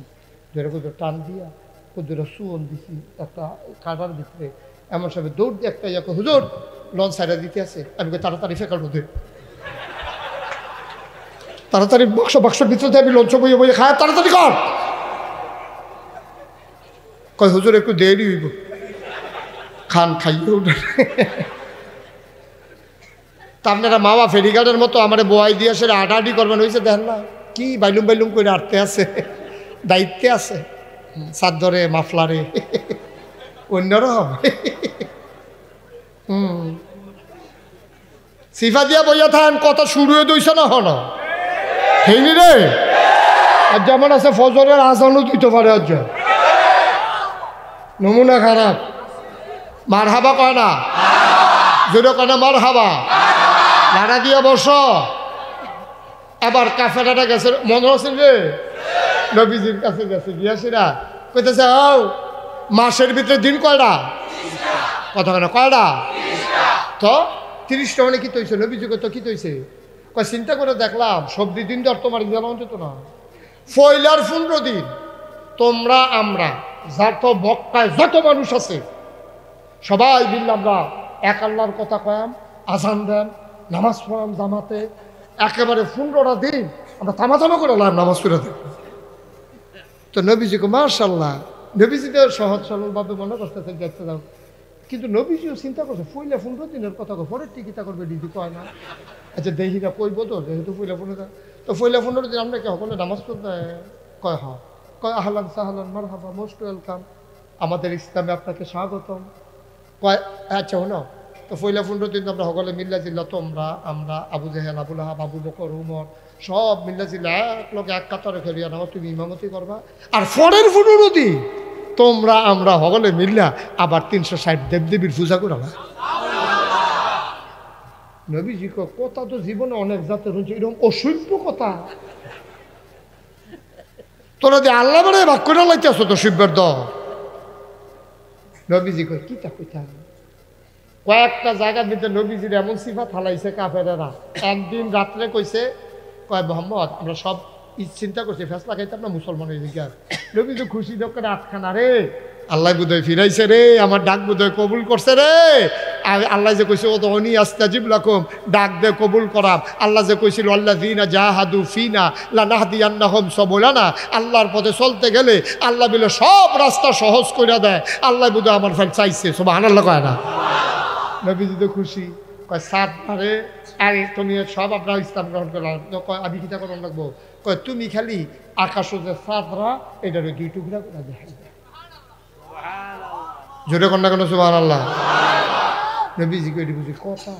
ধরে কোথাও টান দিয়া কোথাও সুয়ন দিছি একটা কাটার ভিতরে, এমন সব দৌড় দিয়ে একটা ইয়া হুজুর লঞ্চ ছাইড়া দিতে আছে, আমি কই তাড়াতাড়ি ফেকার মধ্যে, তাড়াতাড়ি বাক্সের ভিতরে আমি লঞ্চ বইয়ে বইয়ে খায়, তাড়াতাড়ি কর। কয় হুজুর একটু দেরি হইব, খান খাইয়ে উঠে। তা আপনারা মাওয়া ফেরিঘাটের মতো আমার বোয়াই দিয়ে সেটা আডাআডি করবেন হয়েছে, দেখেন না কি বাইলুম বাইলুম করে আটতে আছে, দায়িত্বে আছে, চাদরে মাফলারে অন্যরকম সিফা দিয়া বইয়া থাকেন, কথা শুরু হয়ে দইছে না হন ঠিকই রে। আর যেমন আছে ফজরের আজানও দিতে পারে, আজ নমুনা খারাপ, মার হাবা কয় না, জোরে কয় না মার হাবা, ভাড়া দিয়ে বস। আবার কাফেরাটা গেছে, মনে হচ্ছেন রে নবীজির কাছে গেছে, গিয়াছিরা কইতেছে ও মাসের ভিতরে দিন কয়টা? কথা কেন কয়টা? তো 30টা মানে কি তৈছে? নবীজি তো কি তৈছে? কয় চিন্তা করে দেখলাম সবজি দিন তো আর তোমার যেমন যেত না, ফয়লার 15 দিন তোমরা আমরা যত মক্কায় যত মানুষ আছে সবাই মিললে আমরা এক আল্লাহর কথা কয়াম, আজান দেন, নামাজ পড়াম জামাতে, একেবারে 15টা দিন আমরা তামা করে নামাজ পড়ে দেব। তো নবীজিকে মাশাআল্লাহ, নবীজিদের সহজ সরলভাবে মনে করতেছে দেখতে দাও, কিন্তু নবীজিও চিন্তা করছে ফইলে 15 দিনের কথা পরের টিকিটা করবে দিদি কয় না। আচ্ছা দেহিরা কইব তো, যেহেতু ফইলে 15 তো ফইলে 15 দিন আমরা কি সকলে নামাজ পড়তে কয় হ, কয় আহলান সাহলান মারহাবা, মোস্ট ওয়েলকাম, আমাদের ইসলামে আপনাকে স্বাগতম। কয় আচ্ছা হলো তো ফইলা 15 দিন আমরা সকলে মিল্লা জিল্লা, তোমরা আমরা আবু জেহেল আবুল আহাব আবু বকর উমর সব মিল্লা জিল্লা এক লোক এক কাতারে খেলিয়া নাও, তুমি ইমামতি করবা। আর পরের 15 দিন তোমরা আমরা সকলে মিল্লা আবার 360 দেবদেবীর পূজা করাবা। নবীজি কথা তো জীবনে অনেক জাতের হচ্ছে, এরকম অসভ্য কথা তোরা যে আল্লাহ বাড়ে ভাগ করে লাইতেছ তো শিবের দ। নবীজি কয় কিতা কইতা, কয়েকটা জায়গার ভিতরে নবীজির এমন সিফাত হালাইছে কাফেরেরা। একদিন রাত্রে কইছে, কয় মোহাম্মদ আমরা সব চিন্তা করছি ফেসলা খাইতে আপনার মুসলমানের দিকে। নবীজি খুশি দোকানে আটখানা রে, আল্লাহ বুধয় ফিরাইছে রে, আমার ডাক বুধয় কবুল করছে রে। আল্লাহ যে কইছে ও তো অনি আস্তাজিব লাকুম, ডাক দে কবুল করাম। আল্লাহ যে কইছিল আল্লাযীনা জাহাদু ফিনা লানাহদিয়ান্নাহুম সাবুলানা, আল্লাহর পথে চলতে গেলে আল্লাহ বলে সব রাস্তা সহজ করে দেয়। আল্লাহ বুধয় আমার ফেল চাইছে, সুবহানাল্লাহ কয় না। নবীজি তো খুশি, কয় সাত মারে আরে তুমি সব আপনার ইসলাম গ্রহণ করলাম। কয় আমি কিতা করণ লাগবো, কয় তুমি খালি আকাশ যে সাতরা এটার 2 টুকরা করে দেখাই। জোরে কন্যা কেন সুবহানাল্লাহ। নবীজি কইটি বুঝি কথা,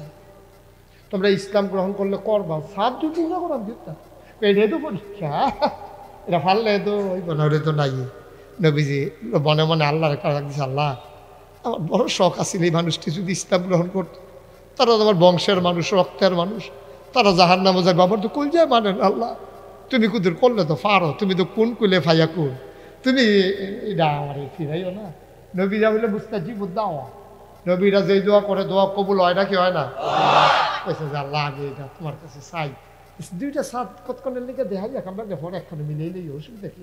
তোমরা ইসলাম গ্রহণ করলে করবা, 7 2 টুকরা করাম দিতা, এটাই তো পরীক্ষা, এটা ফাললে তো ওই বনরে তো নাই। নবীজি মনে মনে আল্লাহর কাছে দিছে, আল্লাহ আমার বড় শখ আছিল এই মানুষটি যদি ইসলাম গ্রহণ করত, তারা আমার বংশের মানুষ, রক্তের মানুষ, তারা জাহান্নামে যাবে, আমার তো কুল যায় মানেন আল্লাহ, তুমি কুদের করলে তো পারো, তুমি তো কোন কুলে ফাইয়া কোন, তুমি এটা আমার ফিরাইও না। নবীরা বলে মুস্তাজিব দাওয়া, নবীরা যেই দোয়া করে দোয়া কবুল হয় না কি হয় না? কইছে যে আল্লাহ আমি এটা তোমার কাছে চাই, 2টা সাত কতক্ষণের লিখে দেখা যাক, আমরা পরে একখানে মিলেইলেই অসুবিধা কি,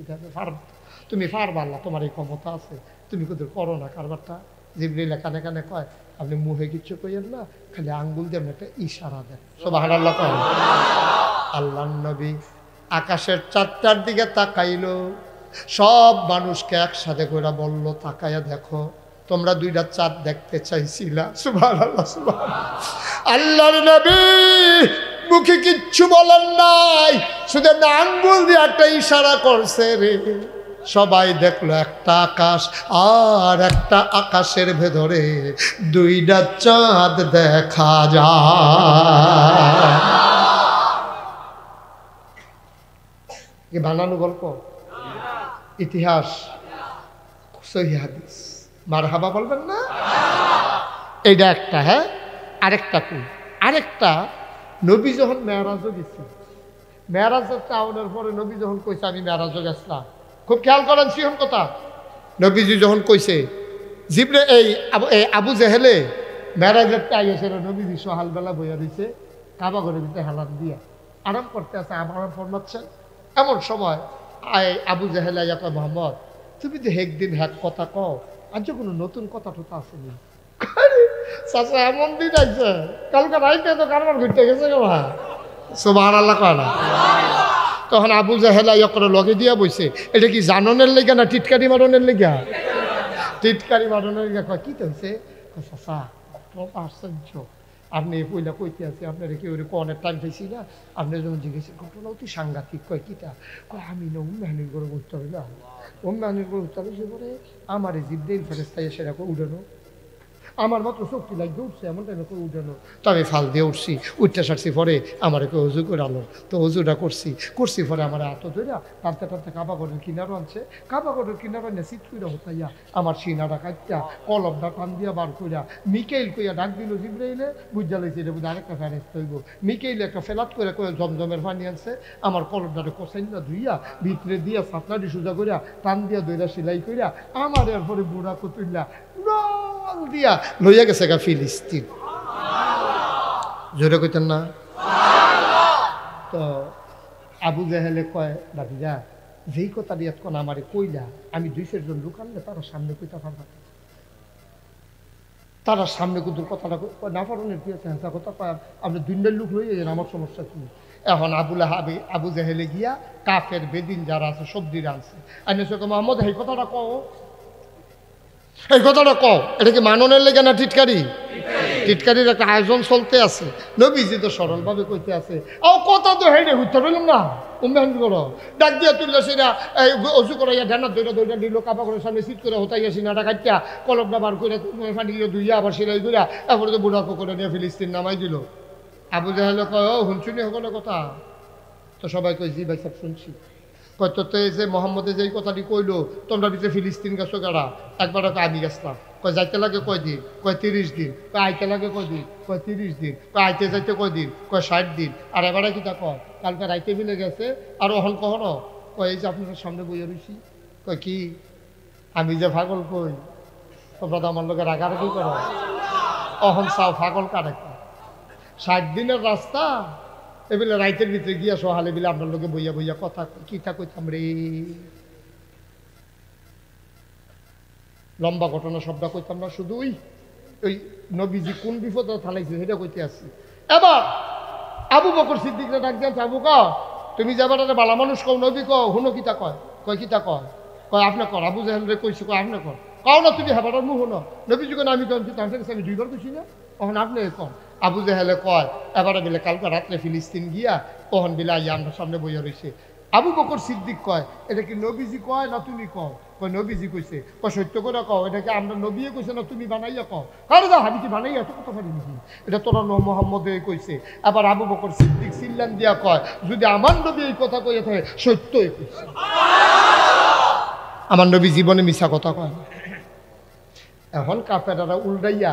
তুমি পারবা, আল্লাহ তোমার এই ক্ষমতা আছে, তুমি কুদের করো না কারবারটা। জিবরিল কানে কানে কয় আপনি মুখে কিচ্ছু কইেন না, খালি আঙ্গুল দিয়ে একটা ইশারা দেন, সুবহানাল্লাহ কয়। আল্লাহর নবী আকাশের 4টার দিকে তাকাইলো, সব মানুষকে একসাথে করে বলল তাকায়া দেখো, তোমরা 2টা চাঁদ দেখতে চাইছিলা, সুবহানাল্লাহ সুবহানাল্লাহ। আল্লাহর নবী মুখে কিচ্ছু বলেন নাই, শুধু আঙ্গুল দিয়ে একটা ইশারা করছে রে। সবাই দেখলো একটা আকাশ, আর একটা আকাশের ভেতরে 2টা চাঁদ দেখা যায়। কি বানানো গল্প, ইতিহাস, সহিহ হাদিস, মারহাবা বলবেন না? এইটা একটা। হ্যাঁ আরেকটা কি, আরেকটা নবী যখন মেরাজে গেছে, মেরাজের টাউনের পরে নবী যখন কইছে আমি মেরাজে গেছিলাম, খুব খেয়াল করেন সিহন কথা, নবীজি যখন কইছে জিবরে এই আবু জেহেলে মেরাজের টাই এসে নবীজি সকালবেলা বইয়া দিছে কাবা ঘরের ভিতরে হালাত দিয়া আরাম করতে আছে, আরাম ফরমাচ্ছেন। এমন সময় আবু জেহেলে কয় মোহাম্মদ তুমি তো একদিন হ্যাক কথা কও, আজ কোনো নতুন কথা টথা আসেনি। চাচা এমন দিন আছে কালকে রাইতে তো কারবার ঘুরতে গেছে গা, সুবহানাল্লাহ কয় না। তখন আবু জেহেল করে লগে দিয়া বইছে, এটা কি জাননের লেগা না টিটকারি মারনের লেগা? টিটকারি মারনের লেগা। কয় কি হয়েছে? চাচা আশ্চর্য, আপনি পয়লা কইতে আছে আপনার কেউ কনের টাইম পাইছি না, আপনি যখন জিজ্ঞেস ঘটনা অতি সাংঘাতিক। কয় কিটা? কয় আমি না উম্মাহানির করে উঠতে হইলাম, উম্মাহানির করে উঠতে হলে সে পরে আমার এই জিব্রাইল ফেরেশতা সেরকম উঠানো, আমার মাত্র শক্তি লাগবে উঠছে, এমন টাইমে করে উঠানো, তো আমি ফাল দিয়ে উঠছি, উঠতে সারছি, পরে আমার কেউ অজু করে আলো, তো অজুটা করছি পরে আমার হাত ধরে টানতে টানতে কাবা ঘরের কিনারও আনছে, কাবা ঘরের কিনারো আনে সিট কইরা হতাইয়া আমার সিনাটা কাটটা কলমটা টান দিয়া বার কইরা মিকাইল কইয়া ডাক দিল জিবরাইলে, বুঝা লাইছে এটা বুঝে আরেকটা ফেরেশতা হইব। মিকাইল একটা ফেলাত করে কয়ে জমজমের পানি আনছে, আমার কলমটারে কষাইনা ধুইয়া ভিতরে দিয়া সাপনাটি সোজা করিয়া টান দিয়া দইরা সেলাই করিয়া আমার এরপরে বুড়া কতুল্লা দিয়া লইয়া গেছে গা ফিলিস্তিন। জোরে কইতেন না? তো আবু জেহেলে কয় ভাতিজা যেই কথা দিয়ে কোন আমারে কইলা আমি 2-4 জন লোক আনলে তারা সামনে কইতা পারবা, তারা সামনে কিন্তু কথাটা না পারনের কি আছে হাসা কথা কয় আপনি 2 লোক হয়ে গেলেন, আমার সমস্যা কি? এখন আবু জাহেলে গিয়া কাফের বেদিন যারা আছে সবজি আনছে আইনে চোখে মোহাম্মদ এই কথাটা কও, এই কথাটা কও, এটা কি মাননের লেগে না টিটকারি? টিটকারির একটা আয়োজন চলতে আছে, নবীজি তো সরলভাবে কইতে আছে ও কথা তো হেঁটে ঘুরতে পারলাম না উম্মেহান করো ডাক দিয়া তুললে সেটা অজু করাইয়া ঢানার দইটা নিল কাপা করে সামনে সিট করে হতাইয়া সিনাটা কাটিয়া কলমটা বার করে পানি দিয়ে ধুইয়া আবার সেলাই ধুইয়া তারপরে তো বুড়াকো করে নিয়ে ফিলিস্তিন নামাই দিল। আবু জাহেল কয় ও শুনছুনি সকলের কথা? তো সবাই কয় জি ভাই সব শুনছি। কয় তো যে মোহাম্মদে যেই কথাটি কইলো তোমরা ভিতরে ফিলিস্তিন গেছো কারা? একবার আমি গেছিলাম। কয় যাইতে লাগে কয়দিন? কয় 30 দিন। কয় আইতে লাগে কয়দিন? কয় 30 দিন। কয় আইতে যাইতে কয়দিন? কয় 60 দিন। আর এবারে কিটা কয় কালকে রাইতে মিলে গেছে আর অহন কখনো কয় এই যে আপনার সামনে বইয়া রয়েছি। কয় কি আমি যে পাগল কই তোমরা তো আমার লোকের রাগারাগি করো, অহন চাও পাগল কারে? 60 দিনের রাস্তা এবেলে রাইতের ভিতরে গিয়া সহালে বিলে আপনার লোকে বইয়া বইয়া কথা কিতা কইতাম রে। লম্বা ঘটনা সবটা কইতাম না, শুধু ওই নবীজি কোন বিপদে থালাইছে সেটা কইতে আসছি। এবার আবু বকর সিদ্দিকরা ডাক দিয়েছে আবু ক তুমি যাবার বালা মানুষ কও নবী কও হুনো কিতা কয়? কয় কিতা কয়? কয় আপনি কর। আবু জাহেল রে কইছে কয় আপনি কর। কও না তুমি হেবাটার মুহ না নবীজি কেন আমি কম আমি 2 বার কইছি না তখন আপনি কম। আবু জাহেলে কয় এবারে বিলে কালকে রাত্রে ফিলিস্তিন গিয়া তখন বিলে আইয়া আমরা সামনে বইয়া রয়েছে। আবু বকর সিদ্দিক কয় এটা কি নবীজি কয় না তুমি কও? কয় নবীজি কইছে। কয় সত্য করে কও এটা কি আমরা নবীয়ে কইছে না তুমি বানাইয়া কও? আরে দা আমি কি বানাইয়া এত কথা পারি নাকি? এটা তোরা মোহাম্মদে কইছে। আবার আবু বকর সিদ্দিক সিল্লান দিয়া কয় যদি আমার নবী এই কথা কইয়া থাকে সত্যই কইছে, আমার নবী জীবনে মিছা কথা কয় না। এখন কাফেরারা উল্টাইয়া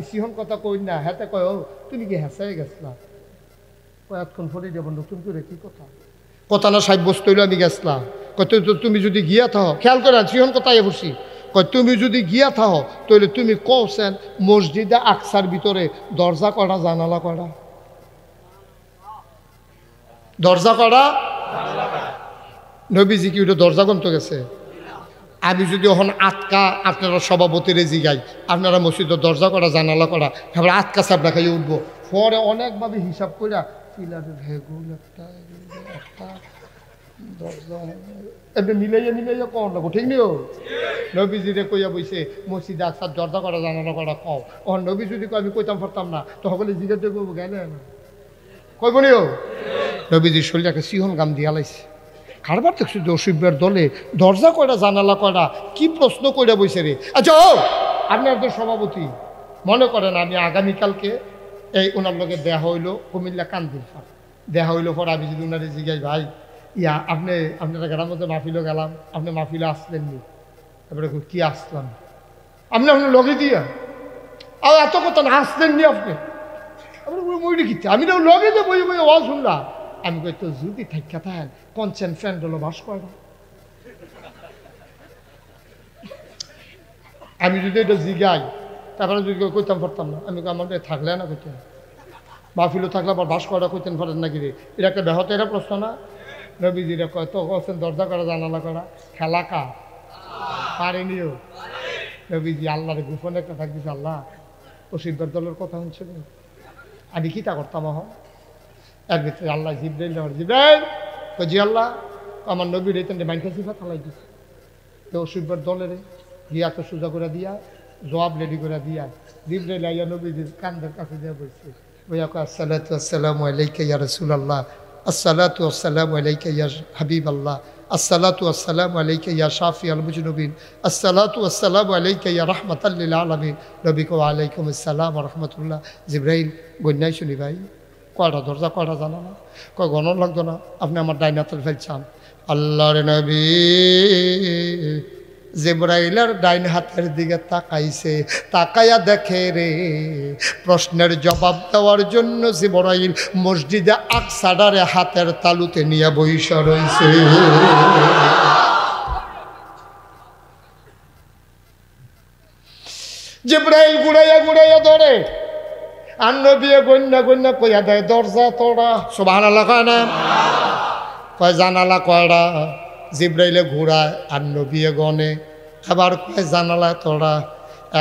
সিহন কথা কই না হাতে কয় ও তুমি কি হেসাই গেছলা? কয়েকক্ষণ ফলে যাব নতুন করে কি কথা কথা না সাব্যস্ত হইল আমি গেছলাম। কত তুমি যদি গিয়া থাও খেয়াল করে সিহন কথাই বসি কয় তুমি যদি গিয়া থাও তাহলে তুমি কওছেন মসজিদে আকসার ভিতরে দরজা করা জানালা করা, দরজা করা নবীজি কি ওটা দরজা গন্ত গেছে? আমি যদি এখন আটকা আপনারা সভাপতিরে জিগাই আপনারা মসজিদের দরজা করা জানালা করা এবার আটকা চাপড়া খাইয়ে উঠবো পরে অনেকভাবে হিসাব করিয়া পিলারের ভেগুল একটা দরজা এমনি মিলাইয়া কম লাগবো ঠিক নিও। নবীজিরে কইয়া বইছে মসজিদে আকসার দরজা করা জানালা করা কও ওখান নবী যদি আমি কইতাম পারতাম না তো সকলে জিজ্ঞাসা করবো গেলে না কইব নিও। নবীজির শরীরটাকে সিহন গাম দিয়া লাইছে। কারবার দেখছি দর্শকদের দলে দরজা কয়টা জানালা কয়টা কি প্রশ্ন কইরা বইছে রে। আচ্ছা ও আপনাদের সভাপতি মনে করেন আমি আগামীকালকে এই ওনার লোকে দেয়া হইলো কুমিল্লা কান্দির দেয়া হইলো পর আমি যদি ওনারে জিজ্ঞাসা ভাই ইয়া আপনারা গ্রামের মধ্যে মাহফিলও গেলাম আপনি মাহফিলে আসলেননি তারপরে কি আসলাম আপনি আপনার লগে দিয়া আর এত কথা না আসলেননি আপনি মইটি কিতে আমি তো লগে যে বই বই আওয়াজ শুনলাম আমি কই তো যদি থাকা থাকেন কনসেন্ট ফ্রেন্ড হলো বাস করে না। আমি যদি এটা জিগাই তারপরে যদি কইতাম পারতাম না আমি আমাদের থাকলে না কইতেন মাহফিলও থাকলে আবার বাস করা কইতেন পারেন নাকি রে এটা একটা ব্যাহত এটা প্রশ্ন না। নবীজিরা কয় তো কছেন দরজা করা জানালা করা খেলা কা পারেনিও। নবীজি আল্লাহরে গোপনে একটা থাকতেছে আল্লাহ ও সিদ্ধার দলের কথা শুনছে আমি কি তা করতাম এখন এর ভিতরে আল্লাহ জিব্রাইল জিব্রাইল জি আল্লাহ আমার নবীর এই মাইনকা সিফা থালাই দিচ্ছে তো শিববার দলের গিয়া তো সোজা করে দিয়া জবাব রেডি করে দিয়া জিব্রাইল আইয়া নবীজির কান্দের কাছে দিয়া বলছে বইয়া কয় আসসালাতু আসসালামু আলাইকা ইয়া রাসূলুল্লাহ আসসালাতু আসসালামু আলাইকা ইয়া হাবিবাল্লাহ আসসালাতু আসসালামু আলাইকা ইয়া শাফিউল মুজনুবিন আসসালাতু আসসালামু আলাইকা ইয়া রাহমাতাল লিল আলামিন। নবী কয় আলাইকুম আসসালাম ওয়া রাহমাতুল্লাহ। জিব্রাইল গন্যাই শুনি ভাই কয়টা দরজা কয়টা জানা না? কয় গণন লাগতো না আপনি আমার ডাইনাতের ফেলছান। আল্লাহর নবী জিব্রাইলের ডাইন হাতের দিকে তাকাইছে তাকাইয়া দেখে রে প্রশ্নের জবাব দেওয়ার জন্য জিব্রাইল মসজিদে আকসাডারে হাতের তালুতে নিয়ে বইসা রইছে। জিব্রাইল গুড়াইয়া ধরে আর নবী গন্যা কইয়া দেয় দরজা তোড়া সুবহানাল্লাহ কয় না? কয় জানালা কয়টা? জিব্রাইলে ঘোরায় আর নবী গনে। আবার কয় জানালা তোরা।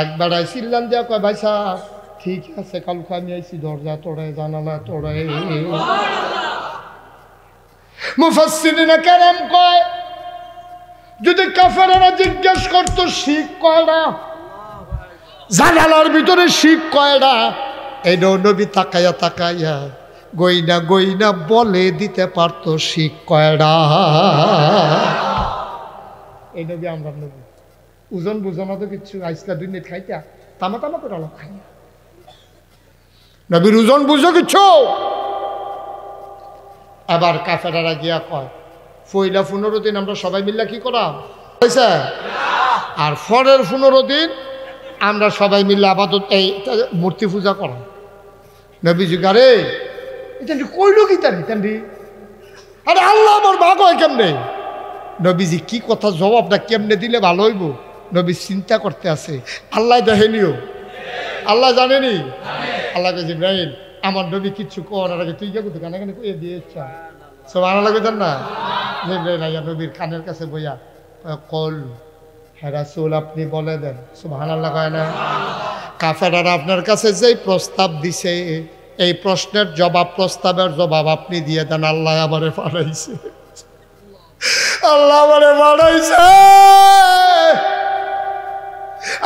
একবার আইসিল্লাম দিয়া কয় ভাই সাহেব ঠিক আছে, কালকে আমি আইসি দরজা তোড়ায় জানালা তোড়ায়। মুফাসসিরিনে কেরাম কয় যদি কাফেরেরা জিজ্ঞেস করতো শিখ কয়টা, জানালার ভিতরে শিখ কয়টা, এই নবী তাকাইয়া তাকাইয়া গইনা গইনা বলে দিতে পারতো শিখ কয়টা। এই নবী আমরা নবী ওজন বুঝানো তো কিচ্ছু আইসলা দুই মিনিট খাইতা তামা তামা করে অলপ খাই। নবীর ওজন বুঝো কিচ্ছু। আবার কাফেরারা গিয়া কয় পয়লা 15 দিন আমরা সবাই মিল্লা কি করা হয়েছে, আর পরের 15 দিন আমরা সবাই মিল্লা আপাতত এই মূর্তি পূজা করা। নবীজি গারে এটা কইল কি তান্ডি, আরে আল্লাহ আমার ভাগ হয় কেমনে? নবীজি কি কথা জবাবটা কেমনে দিলে ভালো হইব? নবী চিন্তা করতে আছে। আল্লাহ দেখেনিও, আল্লাহ জানেনি। আল্লাহ কাছে ইব্রাহিম আমার নবী কিচ্ছু করার আগে তুই যাবো তো কানে কানে কয়ে দিয়ে ইচ্ছা সব আনা লাগবে না। নবীর কানের কাছে বইয়া কল হ্যাঁ রাসূল আপনি বলে দেন। সুবহানাল্লাহ কয় না? কাফেররা আপনার কাছে যেই প্রস্তাব দিছে এই প্রশ্নের জবাব, প্রস্তাবের জবাব আপনি দিয়ে দেন। আল্লাহ আমারে পাঠাইছে, আল্লাহ আমারে পাঠাইছে।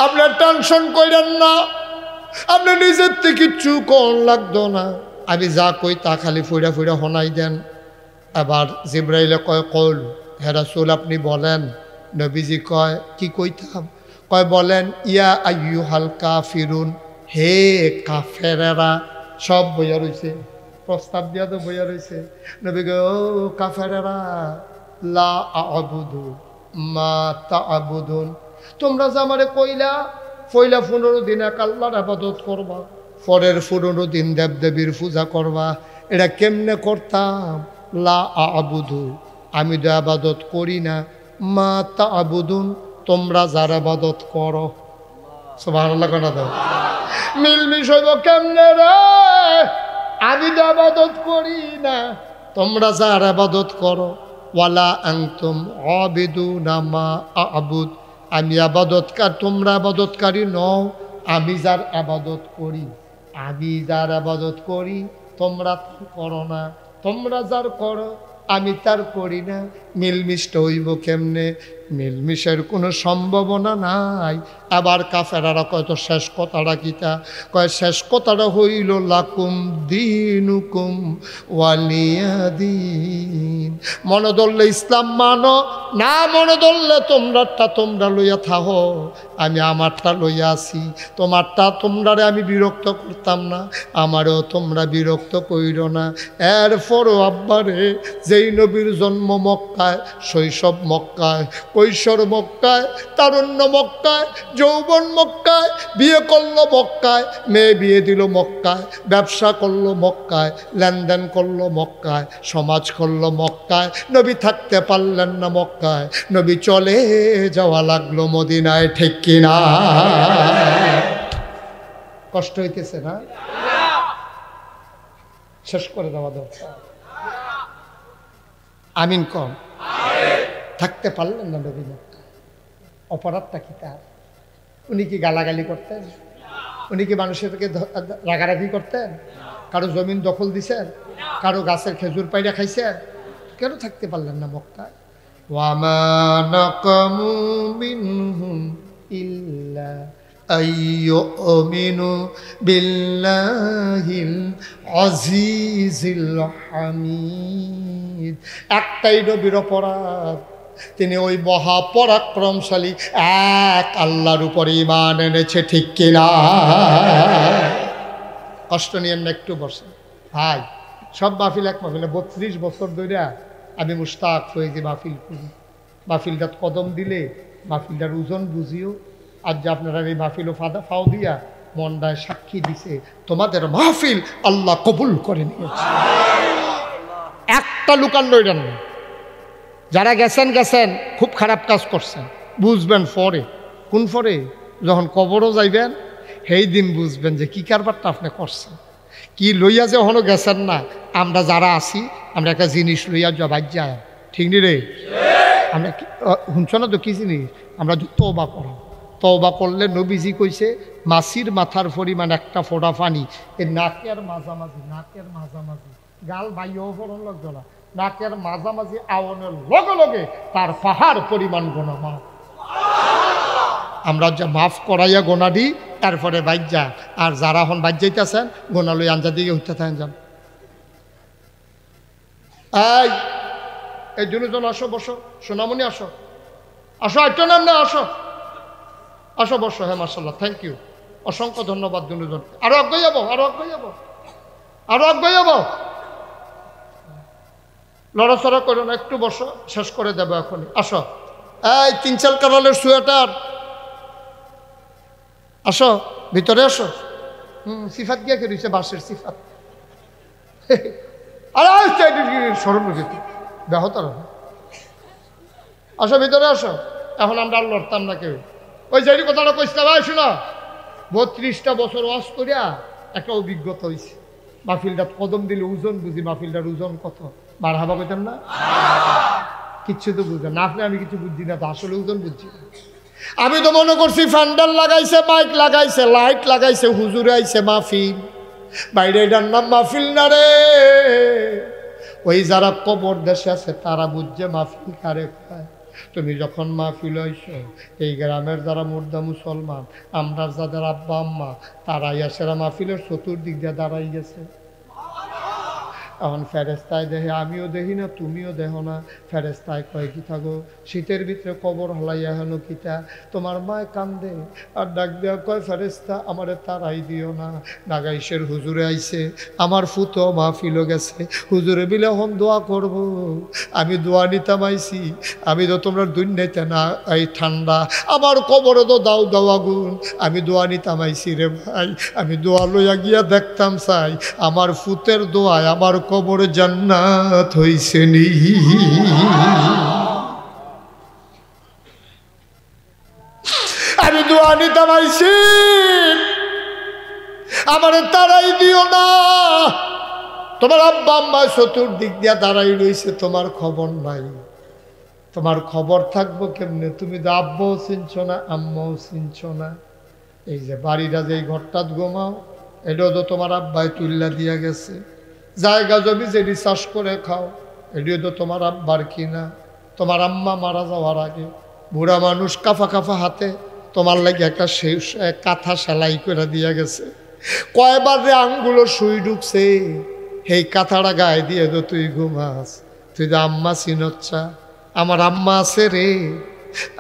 আপনার টেনশন কইরেন না, আপনি নিজের থেকে কিচ্ছু কোন লাগতো না, আমি যা কই তা খালি ফুইরা ফুইরা শোনাই দেন। আবার জিব্রাইলে কয় কল হে রাসূল আপনি বলেন। নবীজি কয় কি কইতাম? কয় বলেন ইয়া আইয়ুহাল কাফিরুন, হে কাফেরেরা। সব বইয়া রয়েছে, প্রস্তাব দিয়া তো বইয়া রয়েছে। নবী কয় ও কাফেরেরা লা আ'বুদু মা তা'বুদুন, তোমরা যে আমারে কইলা পয়লা 15 দিন এক আল্লাহর ইবাদত করবা, পরের 15 দিন দেবদেবীর পূজা করবা, এটা কেমনে করতাম? লা আ'বুদু, আমি তো ইবাদত করি না, মা তা'বুদুন, তোমরা যার ইবাদত করো। সুবহানাল্লাহ কনা দাও। মিলমিশ হইব কেমনে রে? আমি তো ইবাদত করি না, তোমরা যার ইবাদত করো। ওয়ালা আনতুম আবিদুনা মা আ'বুদ, আমি আবাদতকার, তোমরা আবাদতকারী নও, আমি যার আবাদত করি। আমি যার আবাদত করি তোমরা করো না, তোমরা যার করো আমি তার করি না। মিলমিশটা হইব কেমনে? মিলমিশের কোনো সম্ভাবনা নাই। আবার কাফেরারা কয় তো শেষ কথাটা কিতা? কয় শেষ কথাটা হইল লাকুম দিনুকুম ওয়ালিয়া দিন। মনে ধরলে ইসলাম মানো, না মনে ধরলে তোমরাটা তোমরা লইয়া থাকো, আমি আমারটা লইয়া আছি। তোমারটা তোমরারে আমি বিরক্ত করতাম না, আমারও তোমরা বিরক্ত কইর না। এরপরও আব্বারে যেই নবীর জন্ম মক্কায়, শৈশব মক্কায়, কৈশোর মক্কায়, তারুণ্য মক্কায়, যৌবন মক্কায়, বিয়ে করলো মক্কায়, মেয়ে বিয়ে দিল মক্কায়, ব্যবসা করলো মক্কায়, লেনদেন করলো মক্কায়, সমাজ করলো মক্কায়। নবী থাকতে পারলেন না মক্কায়, নবী চলে যাওয়া লাগলো মদিনায়। ঠিক কিনা? কষ্ট হইতেছে না? শেষ করে দেওয়া দরকার। আমিন কম। থাকতে পারলেন না নবী মক্কায়, অপরাধটা কি তার? উনি কি গালাগালি করতেন? উনি কি মানুষের থেকে রাগারাগি করতেন? কারো জমিন দখল দিছেন? কারো গাছের খেজুর পাইরা খাইছেন? কেন থাকতে পারলেন না মক্কায়? ওয়ামা নাকামু মিনহুম ইল্লা আইয়ুমিনু বিল্লাহিল আজিজিল হামিদ। একটাই নবীর অপরাধ, তিনি ওই মহাপরাক্রমশালী এক আল্লাহর উপরে ঈমান এনেছে। ঠিক কিনা? কষ্ট নিয়েন না, একটু বসে ভাই। সব মাহফিল এক মাহফিল 32 বছর ধরে আমি মুশতাক হয়ে যে মাহফিল করি। মাহফিলটার কদম দিলে মাহফিলটার ওজন বুঝিও। আজ যে আপনারা এই মাহফিলও ফাও দিয়া মনটায় সাক্ষী দিছে তোমাদের মাহফিল আল্লাহ কবুল করে নিয়েছে। একটা লুকান লইলেন না। যারা গেছেন গেছেন, খুব খারাপ কাজ করছেন, বুঝবেন পরে। কোন পরে? যখন কবরও যাইবেন সেই দিন বুঝবেন যে কি কারবারটা আপনি করছেন। কি লইয়া যে হনো গেছেন না, আমরা যারা আছি আমরা একটা জিনিস লইয়া জবাই যায়। ঠিক নি রে? আমরা শুনছ না তো কি জিনিস? আমরা যে তওবা করা, তওবা করলে নবীজি কইছে মাছির মাথার পরিমাণ একটা ফোঁটা পানি এই নাকের মাঝামাঝি, নাকের মাঝামাঝি, গাল বাইও ফোরন লাগতো না, নাকের মাঝামাঝি আওয়ানোর লগে লগে তার পাহাড় পরিমাণ গোনা মাফ। আমরা যা মাফ করাইয়া গোনা দিই, তারপরে বাইক যা। আর যারা এখন বাইক যাইতেছেন গোনা লই আঞ্জা দিকে উঠতে থাকেন যান। এই দুজন আসো, বসো। সোনামণি আসো, আসো, একটা নাম না, আসো আসো, বসো। হ্যাঁ মার্শাল্লাহ, থ্যাংক ইউ, অসংখ্য ধন্যবাদ দুজন। আরো আগে যাবো, আরো আগে যাবো, আরো আগে যাবো। লড়াচড়া করো না, একটু বসো, শেষ করে দেবো এখনই। আসো। এই 3-4 কালারের সোয়েটার, আসো ভিতরে আসো। সিফাত গিয়ে কেছে বাসের সিফাত। আরে সরম রেখেছি দেখো তারা। আসো ভিতরে আসো। এখন আমরা আর লড়তাম না কেউ। ওই যে কথাটা কইতে ভাই শোনা, 32টা বছর ওয়াজ করিয়া একটা অভিজ্ঞতা হয়েছে। মাহফিলটা কদম দিলে ওজন বুঝি, মাহফিলটার ওজন কত। মার হাবা কইতাম না, কিচ্ছু তো বুঝেন না আপনি, আমি কিছু বুঝছি না তো, আসলে ওজন বুঝছি না। আমি তো মনে করছি ফ্যান্ডেল লাগাইছে, মাইক লাগাইছে, লাইট লাগাইছে, হুজুরে আইছে মাহফিল। বাইরে এটার নাম মাহফিল না রে। ওই যারা কবর দেশে আছে তারা বুঝছে মাহফিল কারে খায়। তুমি যখন মাহফিল হইছ, এই গ্রামের যারা মুর্দা মুসলমান, আমরা যাদের আব্বা আম্মা, তারাই আসেরা মাহফিলের চতুর্দিক দিয়ে দাঁড়াই গেছে। এখন ফেরেস্তায় দেখে, আমিও দেখি না, তুমিও দেখো না। ফেরেস্তায় কয় কি থাকো, শীতের ভিতরে কবর হলাইয়া হেন কিতা। তোমার মায় কান্দে আর ডাক দেওয়া কয়, ফেরেস্তা আমারে তারাই দিও না। নাগাইশের হুজুরে আইছে, আমার ফুতো মাহফিলও গেছে, হুজুরে বিলে এখন দোয়া করব। আমি দোয়া নিতাম আইছি, আমি তো তোমরা দুনিয়াতে না, এই ঠান্ডা আমার কবরে তো দাও দাও আগুন। আমি দোয়া নিতাম আইছি রে ভাই, আমি দোয়া লইয়া গিয়া দেখতাম চাই আমার ফুতের দোয়ায় আমার কবর জান্নাত হইছে নি। আমি দোয়া নিতাম আইছি, আমার তারাই দিও না। তোমার আব্বা আম্মা চতুর্দিক দিয়া দাঁড়াই রইছে, তোমার খবর নাই। তোমার খবর থাকবো কেমনে? তুমি তো আব্বাও চিনছ না, আম্মাও চিনছ না। এই যে বাড়িটা যে ঘরটাত ঘুমাও, এটাও তো তোমার আব্বাই তুল্লা দিয়া গেছে। জায়গা জমি যেটি চাষ করে খাও, এটিও তো তোমার আব্বার কিনা। তোমার আম্মা মারা যাওয়ার আগে বুড়া মানুষ কাফা কাফা হাতে তোমার লাগে একটা কাঁথা সেলাই করে দিয়া গেছে। কয়বার রে আঙ্গুলো সুই ঢুকছে, এই কাঁথাটা গায়ে দিয়ে তো তুই ঘুমাস। তুই তো আম্মা চিনচ্ছা, আমার আম্মা আছে রে,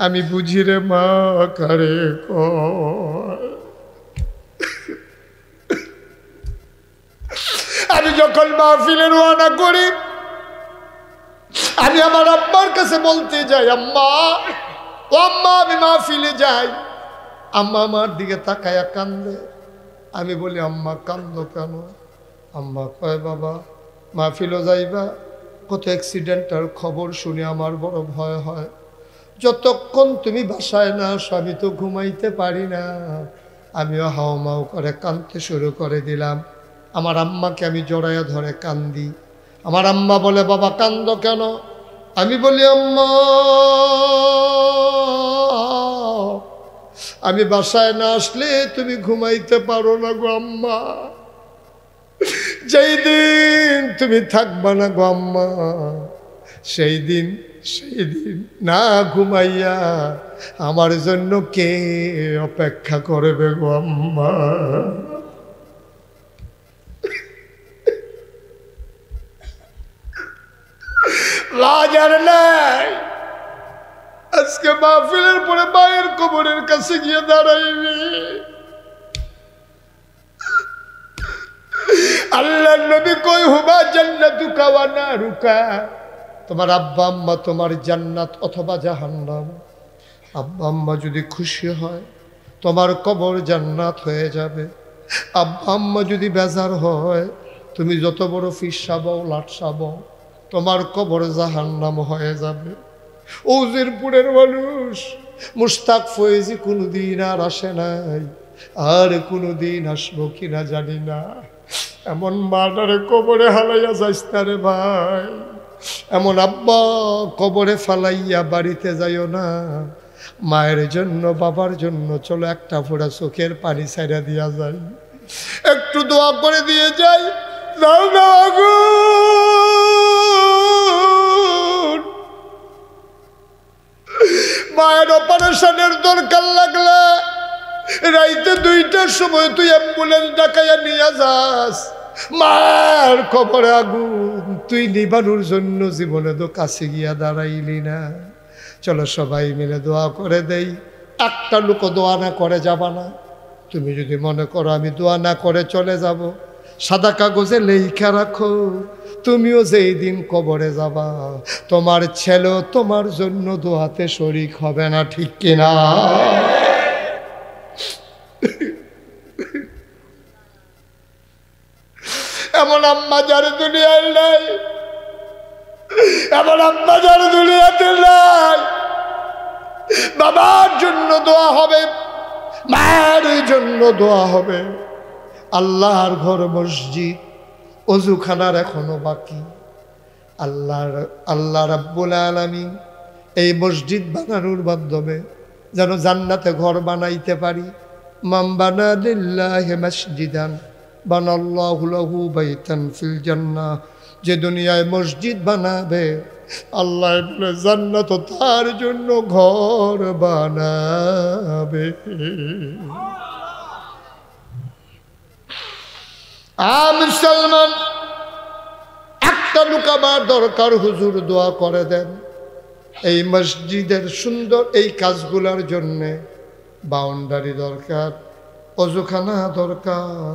আমি বুঝি রে মা কারে কয়। আমি যখন মাহফিলে রওনা করি, আমি আমার আম্মার কাছে বলতে যাই, আম্মা ও আম্মা আমি মাহফিলে যাই। আম্মা আমার দিকে তাকায়া কান্দে। আমি বলি, আম্মা কান্দো কেন? আম্মা কয়, বাবা মাহফিলও যাইবা, কত অ্যাক্সিডেন্টের খবর শুনে আমার বড় ভয় হয়। যতক্ষণ তুমি বাসায় না আসো আমি তো ঘুমাইতে পারি না। আমিও হাওমাও করে কাঁদতে শুরু করে দিলাম। আমার আম্মাকে আমি জড়াইয়া ধরে কান্দি। আমার আম্মা বলে, বাবা কান্দো কেন? আমি বলি, আম্মা আমি বাসায় না আসলে তুমি ঘুমাইতে পারো না গো আম্মা। যেই দিন তুমি থাকবা না গো আম্মা, সেই দিন না ঘুমাইয়া আমার জন্য কে অপেক্ষা করবে গো আম্মা? লাজার নাই, আজকে মাহফিলের পরে মায়ের কবরের কাছে গিয়ে দাঁড়াইবি। আল্লাহ নবী কই, হুমা জান্নাতুকা ওয়া নারুকা, তোমার আব্বা আম্মা তোমার জান্নাত অথবা জাহান্নাম। আব্বা আম্মা যদি খুশি হয় তোমার কবর জান্নাত হয়ে যাবে। আব্বা আম্মা যদি বেজার হয়, তুমি যত বড় ফিস সাবাও লাট সাবাও, তোমার কবর জাহান্নাম হয়ে যাবে। উজিরপুরের মানুষ মুশতাক ফয়েজি কোনোদিন আর আসে নাই, আর কোনোদিন আসবো কিনা জানি না। এমন মাটারে কবরে হালাইয়া যাইস না রে ভাই। এমন আব্বা কবরে ফালাইয়া বাড়িতে যাইও না, মায়ের জন্য বাবার জন্য চলো একটা ফোঁটা চোখের পানি ছাইড়া দিয়া যায়, একটু দোয়া করে দিয়ে যাই। মায়ের অপারেশনের দরকার লাগলে রাইতে 2টার সময় তুই অ্যাম্বুলেন্স ডাকাইয়া নিয়ে যাস, মার কবরে আগুন তুই নিবানোর জন্য জীবনে তো কাছে গিয়া দাঁড়াইলি না। চলো সবাই মিলে দোয়া করে দেই। একটা লোক দোয়া না করে যাবা না। তুমি যদি মনে করো আমি দোয়া না করে চলে যাব, সাদা কাগজে লেখা রাখো, তুমিও যেই দিন কবরে যাবা তোমার ছেলে তোমার জন্য দোয়াতে শরীক হবে না, ঠিক কিনা? এমন আম্মা যার দুনিয়ায় নাই, এমন আম্মা যার দুনিয়াতে নাই। বাবার জন্য দোয়া হবে, মায়ের জন্য দোয়া হবে। আল্লাহর ঘর মসজিদ, অজুখানার এখনো বাকি। আল্লাহ রাব্বুল আলামিন এই মসজিদ বানানোর মাধ্যমে যেন জান্নাতে ঘর বানাইতে পারি। মান বানা লিল্লাহি মাসজিদান বানাল্লাহু লাহু বাইতান ফিল জান্নাহ। যে দুনিয়ায় মসজিদ বানাবে আল্লাহ বলে জান্নাত তার জন্য ঘর বানাবে। মুসলমান, একটা লোক আমার দরকার, হুজুর দোয়া করে দেন এই মসজিদের সুন্দর এই কাজগুলোর জন্যে। বাউন্ডারি দরকার, অজুখানা দরকার,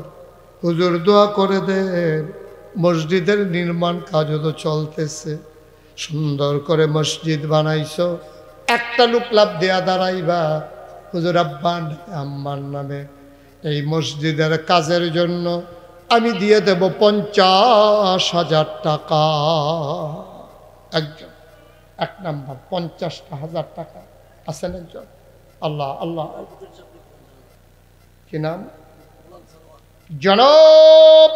হুজুর দোয়া করে দেন। মসজিদের নির্মাণ কাজও তো চলতেছে, সুন্দর করে মসজিদ বানাইছো, একটা লোক লাভ দেয়া দাঁড়াইবা হুজুর আব্বান আম্মার নামে এই মসজিদের কাজের জন্য আমি দিয়ে দেব 50,000 টাকা। একজন, এক নাম্বার 50,000 টাকা। আছেন একজন? আল্লাহ আল্লাহ, কি নাম? জনাব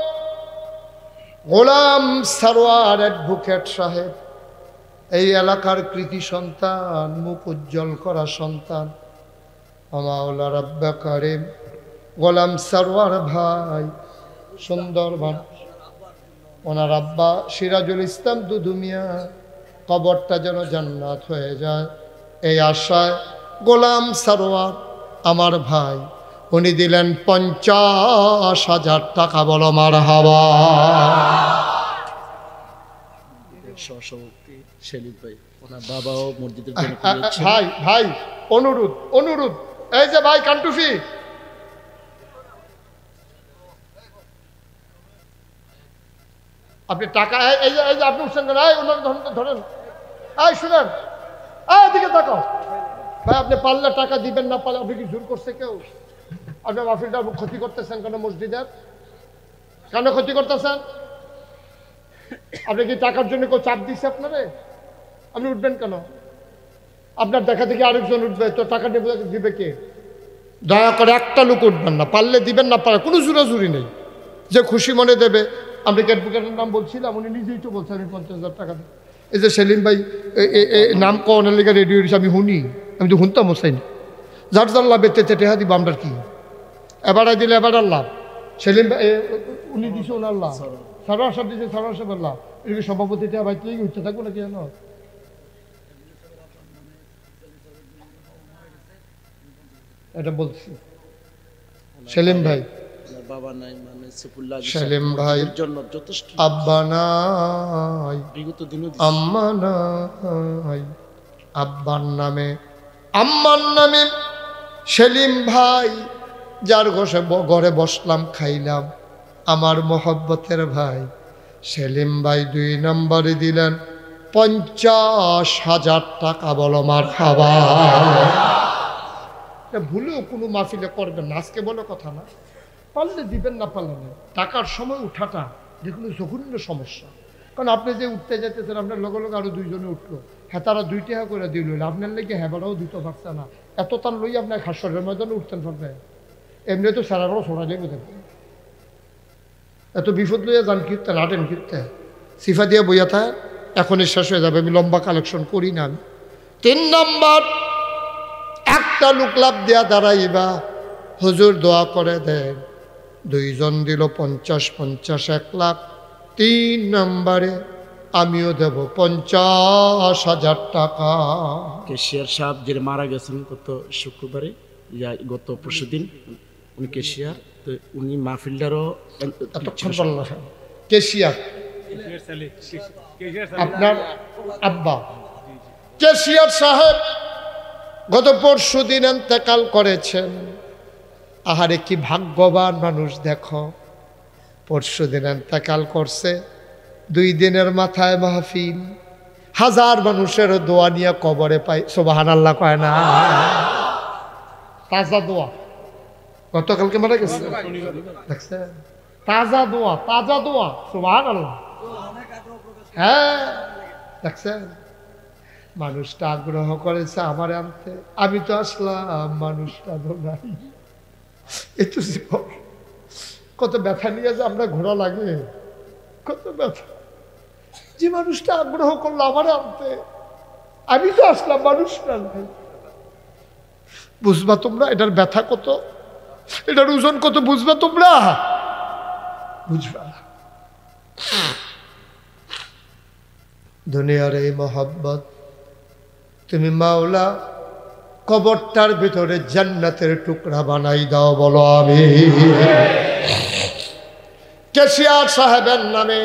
গোলাম সারোয়ার অ্যাডভোকেট সাহেব, এই এলাকার কৃতি সন্তান, মুখ উজ্জ্বল করা সন্তান, মাওলা রাব্বা কারিম গোলাম সারোয়ার ভাই, সুন্দর মানুষ। ওনার আব্বা সিরাজুল ইসলাম দুদু মিয়া, কবরটা যেন জান্নাত হয়ে যায় এই আশায় গোলাম সারোয়ার আমার ভাই উনি দিলেন 50,000 টাকা। বলো মারহাবা। সহসভাপতি সেলিম ভাই, ওনার বাবাও মসজিদের জন্য ভাই ভাই অনুরোধ অনুরোধ, এই যে ভাই কান্টুফি, আপনি টাকা এই যে আপনি উঠছেন কেন? ধরেন, এই শুনেন, এদিকে তাকাও ভাই, আপনি পারলে টাকা দিবেন, না পারলে আপনি কি জোর করছে কেউ? আপনি মাহফিলটা ক্ষতি করতেছেন কেন? মসজিদের কেন ক্ষতি করতেছেন? আপনি কি টাকার জন্য কেউ চাপ দিচ্ছে আপনারে? আপনি উঠবেন কেন? আপনার দেখা দেখি আরেকজন উঠবে, তো টাকা দিবে কে? দয়া করে একটা লোক উঠবেন না, পারলে দিবেন, না পারে কোনো জোরাজুরি নেই, যে খুশি মনে দেবে। আমি অ্যাডভোকেটের নাম বলছিলাম, উনি নিজেই তো বলছেন আমি 50,000 টাকা দেব। এই যে সেলিম ভাই নাম কনের লেগে রেডিও হয়েছে, আমি শুনি, আমি তো শুনতাম হোসাইনি। যার যার লাভ এতে টেহা দিব আমরা, কি এবারে দিলে এবার লাভ। সেলিম ভাই উনি দিছে ওনার লাভ, সারোয়ার সাহেব দিছে সারোয়ার সাহেবের লাভ। এদিকে সভাপতিটা ভাই তুই উঠতে থাকবো নাকি জানো? এটা বলছি সেলিম ভাই, বাবা নাই মানে সেলিম ভাই জন্য যথেষ্ট, আব্বা নাই, বিগত দিনও আম্মা নাই, আব্বার নামে আম্মার নামে সেলিম ভাই, যার ঘরে বসলাম খাইলাম, আমার মহব্বতের ভাই সেলিম ভাই 2 নম্বরে দিলেন 50,000 টাকা। বলো মারহাবা। ভুলেও কোনো মাহফিলে করবেন না, আজকে বলে কথা না, পারলে দিবেন, না পারলে না। টাকার সময় উঠাটা দেখুন জঘন্য সমস্যা, কারণ আপনি যে উঠতে যেতেছেন আপনার লগে লগে আরো 2 জনে উঠলো, হ্যাঁ তারা 2 টাকা করে দিল, আপনার লেগে হেবারাও দিতে পারছে না, এত তার লই আপনার হাস্যের ময়দানে উঠতেন পারবে। এমনি তো সারা বড় ছোড়া যাবে দেখবেন, এত বিপদ লইয়া যান কীর্তে নাটেন কীর্তে সিফা দিয়ে বইয়া থাকে এখনই শেষ হয়ে যাবে, আমি লম্বা কালেকশন করি না। আমি 3 নম্বর, একটা লোক লাভ দেয়া দাঁড়াইবা, হুজুর দোয়া করে দেন। 2 জন দিল 50-50, 1 লাখ। 3 নম্বরে আমিও দেব 50,000 টাকা। কেশিয়ার সাহেব যে মারা গেছেন গত শুক্রবারে, গত পরশুদিন, উনি কেশিয়ার, তো উনি মাহফিলটারও এতক্ষণ বললাম কেশিয়ার আপনার আব্বা কেশিয়ার সাহেব গত পরশুদিন ইন্তেকাল করেছেন। আহারে কি ভাগ্যবান মানুষ দেখো, পরশুদিন ইন্তেকাল করছে, 2 দিনের মাথায় মাহফিল, 1000 মানুষের দোয়া নিয়ে কবরে পাই। সুবহানাল্লাহ কয় না? তাজা দোয়া, গতকালকে মারা গেছে, দেখছেন? তাজা দোয়া, তাজা দোয়া। সুবহানাল্লাহ। হ্যাঁ, দেখছেন? মানুষটা আগ্রহ করেছে আমার আনতে, আমি তো আসলাম, মানুষটা তো নাই। একটু কত ব্যথা নিয়ে যে আমরা ঘোরা লাগে, কত ব্যথা। যে মানুষটা আগ্রহ করলো আমার আনতে, আমি তো আসলাম, মানুষটা নাই। বুঝবা তোমরা এটার ব্যথা কত, এটার ওজন কত, বুঝবা তোমরা? বুঝবা? দুনিয়ার এই মহব্বত তুমি মাওলা কবরটার ভিতরে জান্নাতের টুকরা বানাই দাও, বলো আমি। কেশিয়ার সাহেবের নামে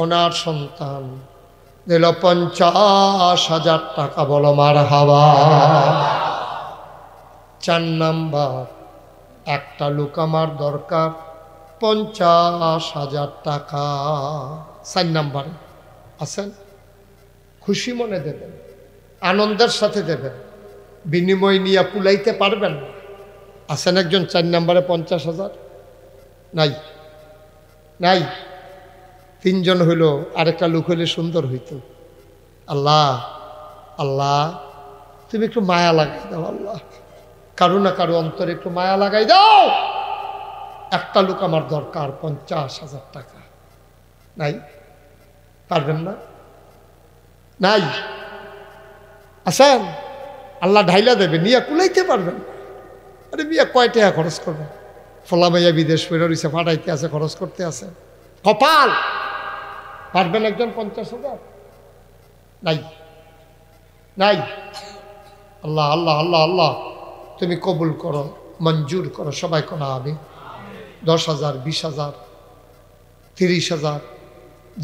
ওনার সন্তান দিল 50,000 টাকা, বলো মারহাবা। 4 নাম্বার, একটা লোক আমার দরকার, 50,000 টাকা। 4 নাম্বারে আছেন, খুশি মনে দেবেন, আনন্দের সাথে দেবেন, বিনিময় নিয়ে কুলাইতে পারবেন না। আছেন একজন 4 নাম্বারে 50,000? নাই, নাই। 3 জন হইল, আরেকটা লোক হইলে সুন্দর হইতো। আল্লাহ, আল্লাহ তুমি একটু মায়া লাগাই দাও, আল্লাহ কারো না কারো অন্তরে একটু মায়া লাগাই দাও। একটা লোক আমার দরকার, 50,000 টাকা। নাই, পারবেন না? নাই, আছেন? আল্লাহ ঢাইলা দেবে, নিয়ে কুলাইতে পারবেন। আরে মিয়া কয় টাকা খরচ করবেন? ফলা মাইয়া বিদেশ ফেরত রয়েছে, ফাটাইতে আছে, খরচ করতে আছে, কপাল। পারবেন একজন 50,000? নাই, নাই। আল্লাহ, আল্লাহ, আল্লাহ, আল্লাহ তুমি কবুল করো, মঞ্জুর করো। সবাই কোনা আমি 10,000, 20,000, 30,000,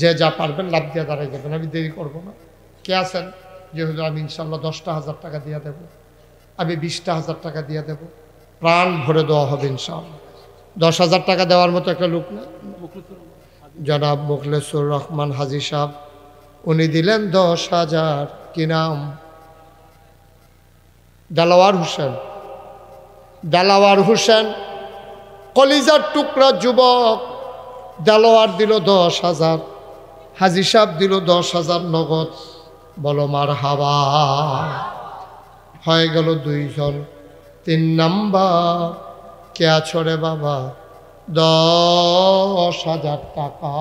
যে যা পারবেন লাভ দিয়ে দাঁড়াই যাবেন। আমি দেরি করবো না। কে আছেন যেহেতু আমি ইনশাল্লাহ 10,000 টাকা দিয়ে দেব, আমি 20,000 টাকা দিয়ে দেব, প্রাণ ভরে দেওয়া হবে ইনশাল্লাহ। 10,000 টাকা দেওয়ার মতো একটা লোক না, জনাব মুখলেসুর রহমান হাজি সাহেব, উনি দিলেন 10,000। কি নাম? দেলাওয়ার হোসেন। দেলাওয়ার হোসেন কলিজার টুকরা যুবক। দেলোয়ার দিল 10,000, হাজি সাহেব দিল 10,000 নগদ, বলো মারহাবা। হয়ে গেল 2 জন। 3 নাম্বার, কে আছো রে বাবা? 10,000 টাকা।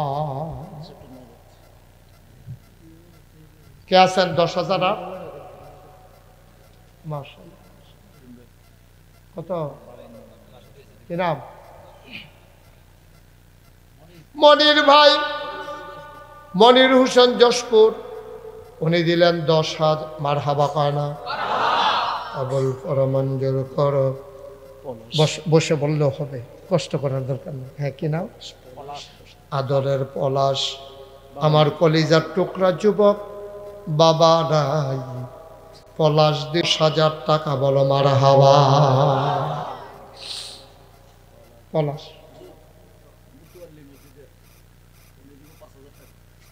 কে আছেন 10,000? আর মাশাআল্লাহ, কত? কি নাম? মনির ভাই, মনির হোসেন যশপুর, উনি দিলেন 10,000। মারহাবা কয় না? আবুল মঞ্জুর করো। বসে বললেও হবে, কষ্ট করার দরকার নেই। হ্যাঁ, কি নাম? আদরের পলাশ, আমার কলিজার টুকরা যুবক, বাবা নাই, পলাশ 10,000 টাকা, বলো মারহাবা। পলাশ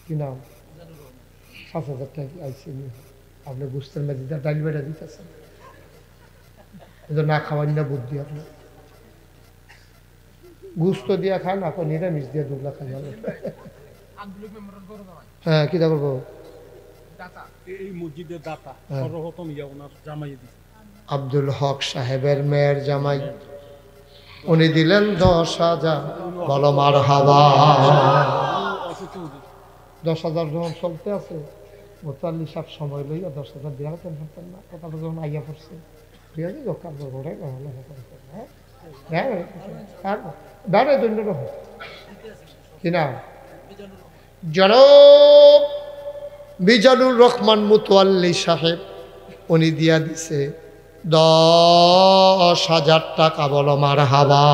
কি নাম? 5,000 টাকা আইসি। আপনি গুস্তের মেঝিটা ডাইল বেড়া দিতেছেন, না খাওয়ান না বুদ্ধি। আপনি গুস্ত দিয়া খান, এখন নিরামিষ দিয়ে 2 লাখ খাই। হ্যাঁ, কি করবো? আব্দুল হক সাহেবের মেয়ের জামাই, উনি দিলেন 10,000, বলো মারহাবা। 10,000 যখন চলতে আছে মোতাল্লি সাহেব সময় লইয়া 10,000 দেওয়া হতেন পারতেন না। কথাটা যখন আইয়া পড়ছে ঠিক আছে বেড়ে দণ্ড কিনা জনাব মিজানুর রহমান মুতওয়াল্লি সাহেব উনি দিয়া দিছে 10,000 টাকা। বলো মারহাবা।